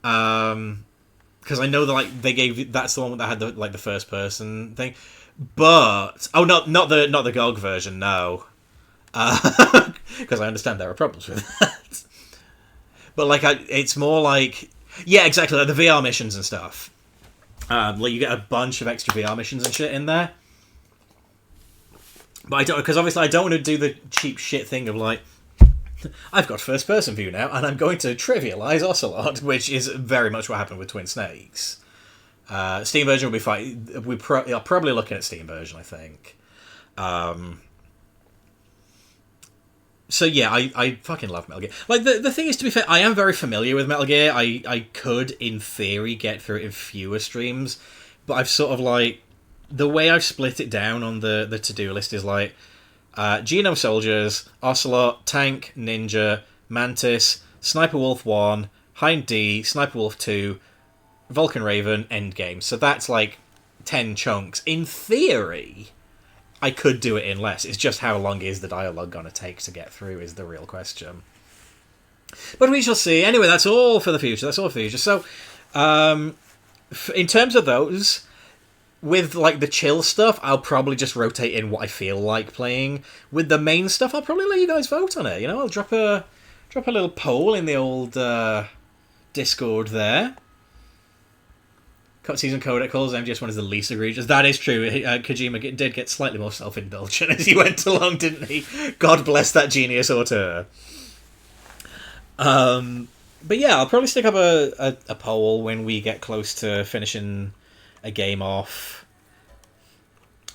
Because I know that like they gave that's the one that had the first person thing, but not the GOG version, no, because I understand there are problems with that. But like it's more like exactly like the VR missions and stuff. Like you get a bunch of extra VR missions and shit in there. But I don't, because obviously I don't want to do the cheap shit thing of like, I've got first person view now, and I'm going to trivialize Ocelot, which is very much what happened with Twin Snakes. Steam version will be fine. I'll probably looking at Steam version, I think. So yeah, I fucking love Metal Gear. Like the thing is, to be fair, I am very familiar with Metal Gear. I could, in theory, get through it in fewer streams, but I've sort of like the way I've split it down on the to-do list is like Genome Soldiers, Ocelot, Tank, Ninja, Mantis, Sniper Wolf 1, Hind D, Sniper Wolf 2, Vulcan Raven, Endgame. So that's like 10 chunks. In theory, I could do it in less. It's just how long is the dialogue going to take to get through is the real question. But we shall see. Anyway, that's all for the future. So, in terms of those, with like the chill stuff, I'll probably just rotate in what I feel like playing. With the main stuff, I'll probably let you guys vote on it. You know, I'll drop a little poll in the old Discord there. Cutscenes and codec calls MGS1 is the least egregious. That is true. Kojima did get slightly more self-indulgent as he went along, didn't he? God bless that genius auteur. But yeah, I'll probably stick up a poll when we get close to finishing a game off.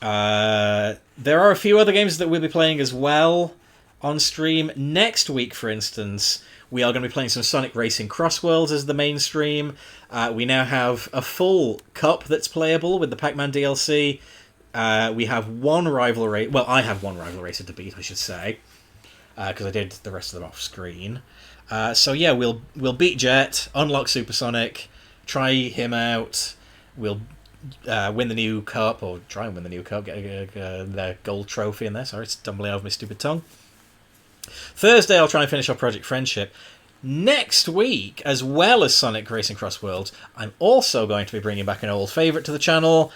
There are a few other games that we'll be playing as well on stream. Next week, for instance, we are going to be playing some Sonic Racing Crossworlds as the main stream. We now have a full cup that's playable with the Pac-Man DLC. We have one rival race. Well, I have one rival racer to beat, I should say, because I did the rest of them off screen. So yeah, we'll beat Jet, unlock Supersonic, try him out. We'll win the new cup, or try and win the new cup, get the gold trophy in there. Sorry, it's stumbling over my stupid tongue. Thursday, I'll try and finish our Project Friendship. Next week, as well as Sonic Racing Crossworlds, I'm also going to be bringing back an old favourite to the channel.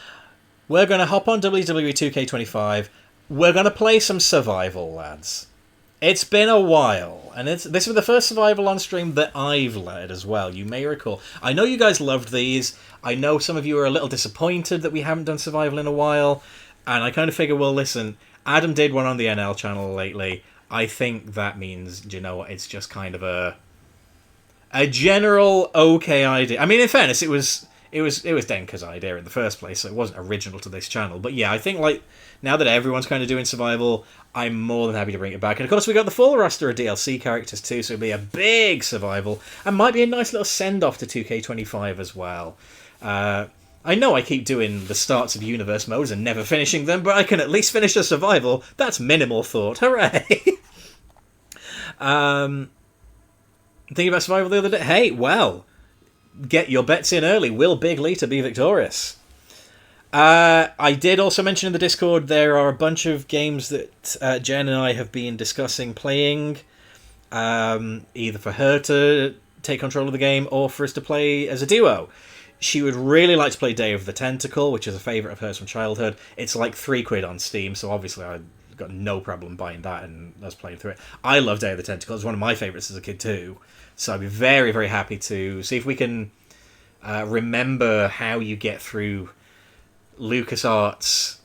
We're going to hop on WWE 2K25. We're going to play some Survival, lads. It's been a while, and this was the first Survival on stream that I've led as well, you may recall. I know you guys loved these. I know some of you are a little disappointed that we haven't done Survival in a while, and I kind of figure, well, listen, Adam did one on the NL channel lately. I think that means, do you know what, it's just kind of a general okay idea. I mean, in fairness, it was Denka's idea in the first place, so it wasn't original to this channel. But yeah, I think like now that everyone's kind of doing Survival, I'm more than happy to bring it back. And of course, we got the full roster of DLC characters too, so it'll be a big Survival, and might be a nice little send-off to 2K25 as well. I know I keep doing the starts of universe modes and never finishing them, but I can at least finish a Survival. That's minimal thought. Hooray! Thinking about Survival the other day. Hey, well, get your bets in early. Will Big Lita be victorious? I did also mention in the Discord there are a bunch of games that Jen and I have been discussing playing, either for her to take control of the game or for us to play as a duo. She would really like to play Day of the Tentacle, which is a favourite of hers from childhood. It's like £3 on Steam, so obviously I've got no problem buying that and us playing through it. I love Day of the Tentacle. It's one of my favourites as a kid too. So I'd be very, very happy to see if we can remember how you get through LucasArts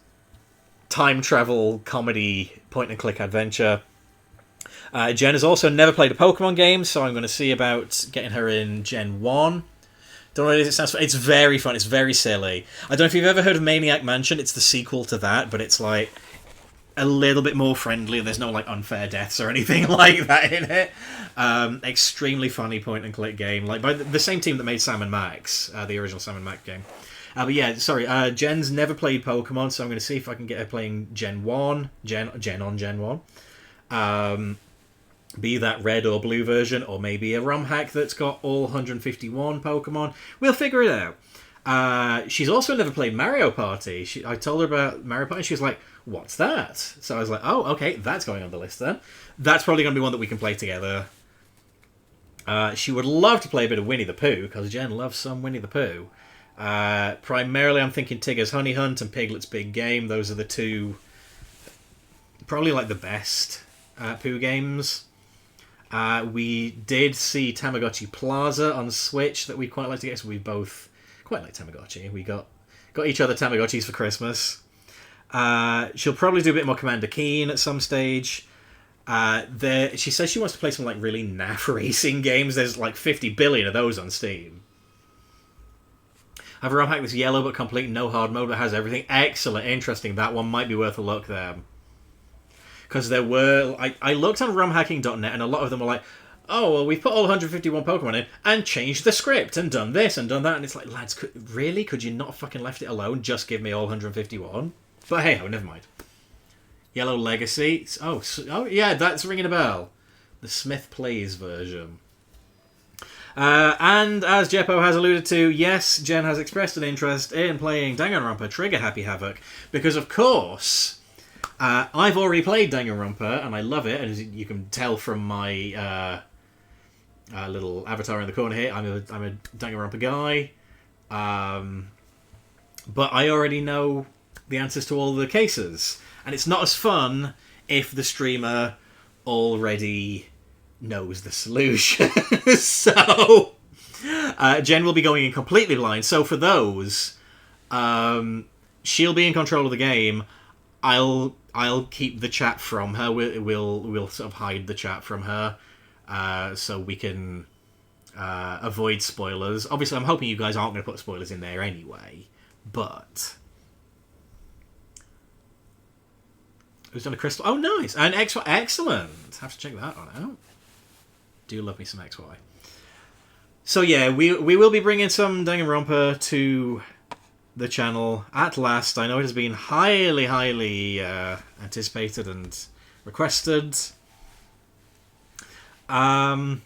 time travel comedy point-and-click adventure. Jen has also never played a Pokemon game, so I'm going to see about getting her in Gen 1. Don't know what it is, it stands for. It's very fun, it's very silly. I don't know if you've ever heard of Maniac Mansion, it's the sequel to that, but it's like a little bit more friendly, there's no like unfair deaths or anything like that in it. Extremely funny point-and-click game, like by the same team that made Sam & Max, the original Sam & Max game. But yeah, sorry, Jen's never played Pokemon, so I'm going to see if I can get her playing Gen 1. Gen 1. Be that red or blue version, or maybe a ROM hack that's got all 151 Pokemon. We'll figure it out. She's also never played Mario Party. I told her about Mario Party, and she was like, "What's that?" So I was like, "Oh, okay, that's going on the list then. That's probably going to be one that we can play together." She would love to play a bit of Winnie the Pooh, because Jen loves some Winnie the Pooh. Primarily, I'm thinking Tigger's Honey Hunt and Piglet's Big Game. Those are the two, probably like the best Pooh games. We did see Tamagotchi Plaza on Switch that we'd quite like to get, so we both quite like Tamagotchi. We got each other Tamagotchis for Christmas. She'll probably do a bit more Commander Keen at some stage. She says she wants to play some like really naff racing games. There's like 50 billion of those on Steam. I've ROM hacked this yellow but complete no hard mode that has everything. Excellent, interesting. That one might be worth a look there. Because there were... I looked on romhacking.net and a lot of them were like, oh, well, we've put all 151 Pokemon in and changed the script and done this and done that. And it's like, lads, really? Could you not have fucking left it alone? Just give me all 151? But hey, never mind. Yellow Legacy. Oh, yeah, that's ringing a bell. The Smith Plays version. And as Jeppo has alluded to, yes, Jen has expressed an interest in playing Danganronpa Trigger Happy Havoc, because of course, I've already played Danganronpa and I love it, and as you can tell from my little avatar in the corner here, I'm a Danganronpa guy, but I already know the answers to all the cases, and it's not as fun if the streamer already knows the solution. So Jen will be going in completely blind. So for those, she'll be in control of the game. I'll keep the chat from her. We'll sort of hide the chat from her, so we can avoid spoilers. Obviously, I'm hoping you guys aren't going to put spoilers in there anyway. But who's done a crystal? Oh, nice, and XY, excellent. Have to check that one out. Do love me some XY. So yeah, we will be bringing some Danganronpa to the channel at last. I know it has been highly anticipated and requested. And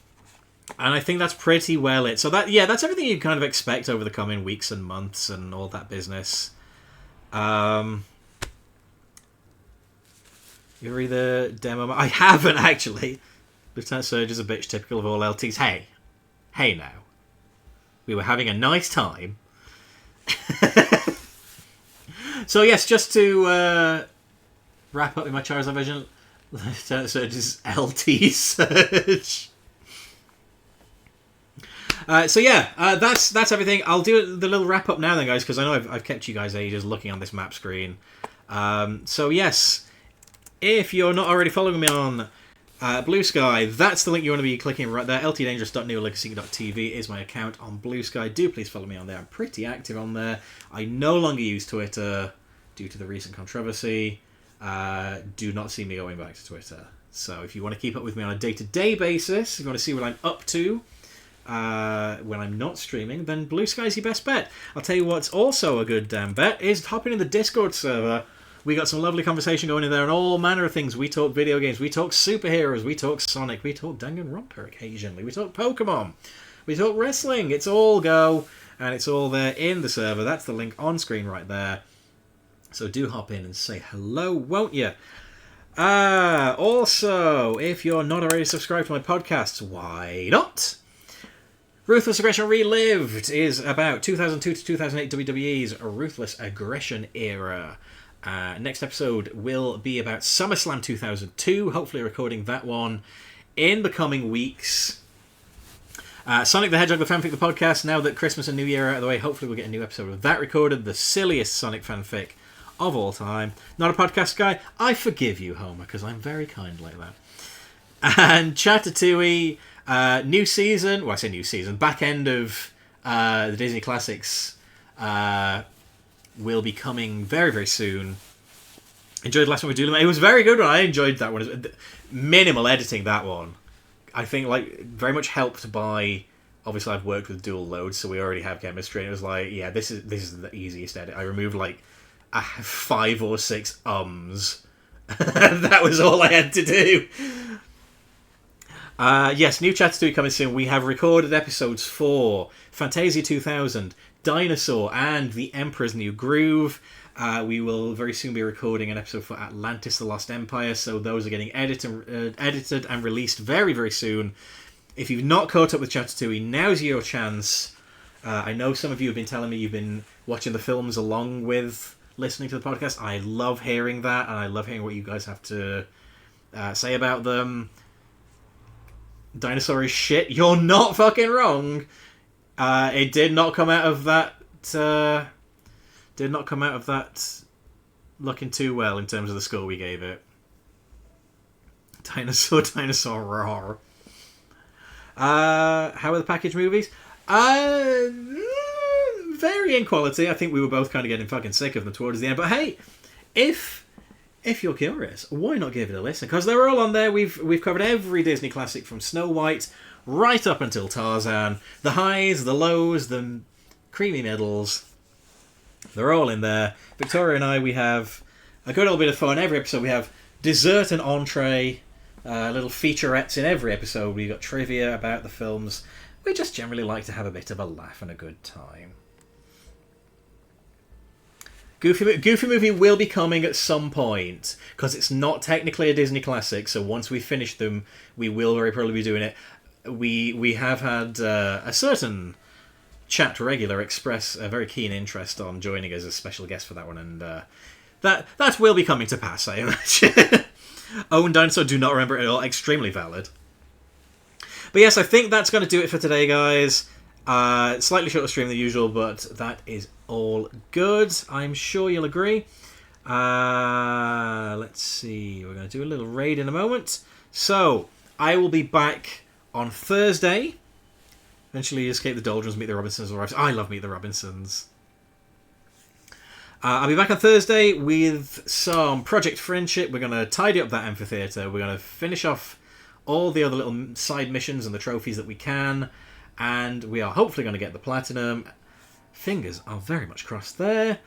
I think that's pretty well it. So that's everything you kind of expect over the coming weeks and months and all that business. You read the demo? I haven't actually. Lieutenant Surge is a bitch, typical of all LTs. Hey now. We were having a nice time. So yes, just to wrap up with my Charizard version, Lieutenant Surge is LT Surge. So yeah, that's everything. I'll do the little wrap up now then, guys, because I know I've kept you guys ages looking on this map screen. So yes, if you're not already following me on Blue Sky, that's the link you want to be clicking right there. ltdangerous.neolegacy.tv is my account on Blue Sky. Do please follow me on there. I'm pretty active on there. I no longer use Twitter due to the recent controversy. Do not see me going back to Twitter. So if you want to keep up with me on a day-to-day basis, if you want to see what I'm up to when I'm not streaming, then Blue Sky's your best bet. I'll tell you what's also a good damn bet is hopping in the Discord server. We got some lovely conversation going in there on all manner of things. We talk video games, we talk superheroes, we talk Sonic, we talk Danganronpa occasionally, we talk Pokemon, we talk wrestling. It's all go, and it's all there in the server. That's the link on screen right there. So do hop in and say hello, won't you? Also, if you're not already subscribed to my podcasts, why not? Ruthless Aggression Relived is about 2002 to 2008 WWE's Ruthless Aggression era. Next episode will be about SummerSlam 2002, hopefully recording that one in the coming weeks. Sonic the Hedgehog, the fanfic, the podcast, now that Christmas and New Year are out of the way, hopefully we'll get a new episode of that recorded, the silliest Sonic fanfic of all time. Not a podcast guy? I forgive you, Homer, because I'm very kind like that. And Chatatouille, new season, well I say new season, back end of the Disney Classics will be coming very, very soon. Enjoyed the last one with Doolittle. It was a very good one. I enjoyed that one. Minimal editing, that one. I think like very much helped by, obviously I've worked with dual loads, so we already have chemistry, and it was like, yeah, this is the easiest edit. I removed like 5 or 6 ums. That was all I had to do. Yes, new Chattertooie coming soon. We have recorded episodes for Fantasia 2000, Dinosaur, and The Emperor's New Groove. We will very soon be recording an episode for Atlantis: The Lost Empire, so those are getting edited and released very, very soon. If you've not caught up with Chattertooie, now's your chance. I know some of you have been telling me you've been watching the films along with listening to the podcast. I love hearing that, and I love hearing what you guys have to say about them. Dinosaur is shit. You're not fucking wrong. It did not come out of that. Did not come out of that looking too well in terms of the score we gave it. Dinosaur, roar. How are the package movies? Varying quality. I think we were both kind of getting fucking sick of them towards the end. But hey, if you're curious, why not give it a listen? Because they're all on there. We've covered every Disney classic from Snow White right up until Tarzan. The highs, the lows, the creamy middles. They're all in there. Victoria and I, we have a good little bit of fun. Every episode we have dessert and entree. Little featurettes in every episode. We've got trivia about the films. We just generally like to have a bit of a laugh and a good time. Goofy Movie will be coming at some point, because it's not technically a Disney classic, so once we finish them, we will very probably be doing it. We have had a certain chat regular express a very keen interest on joining as a special guest for that one, and that will be coming to pass, I imagine. Own Dinosaur, do not remember it at all. Extremely valid. But yes, I think that's going to do it for today, guys. Slightly shorter stream than usual, but that is all good. I'm sure you'll agree. Let's see. We're going to do a little raid in a moment. So, I will be back on Thursday. Eventually Escape the Doldrums, Meet the Robinsons arrives. I love Meet the Robinsons. I'll be back on Thursday with some Project Friendship. We're going to tidy up that amphitheatre. We're going to finish off all the other little side missions and the trophies that we can. And we are hopefully going to get the Platinum. Fingers are very much crossed there.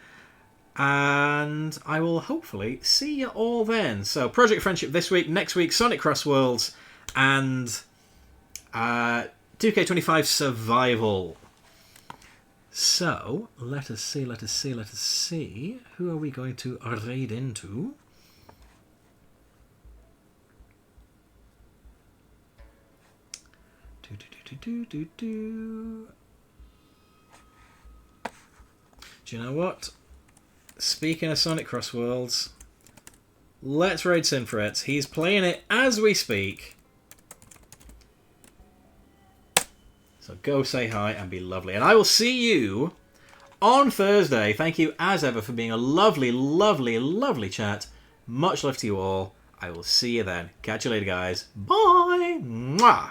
And I will hopefully see you all then. So, Project Friendship this week. Next week, Sonic Cross Worlds. And 2K25 Survival. So, let us see. Who are we going to raid into? Do you know what? Speaking of Sonic Cross Worlds, let's raid Sinfrets. He's playing it as we speak. So go say hi and be lovely. And I will see you on Thursday. Thank you as ever for being a lovely, lovely, lovely chat. Much love to you all. I will see you then. Catch you later, guys. Bye. Mwah.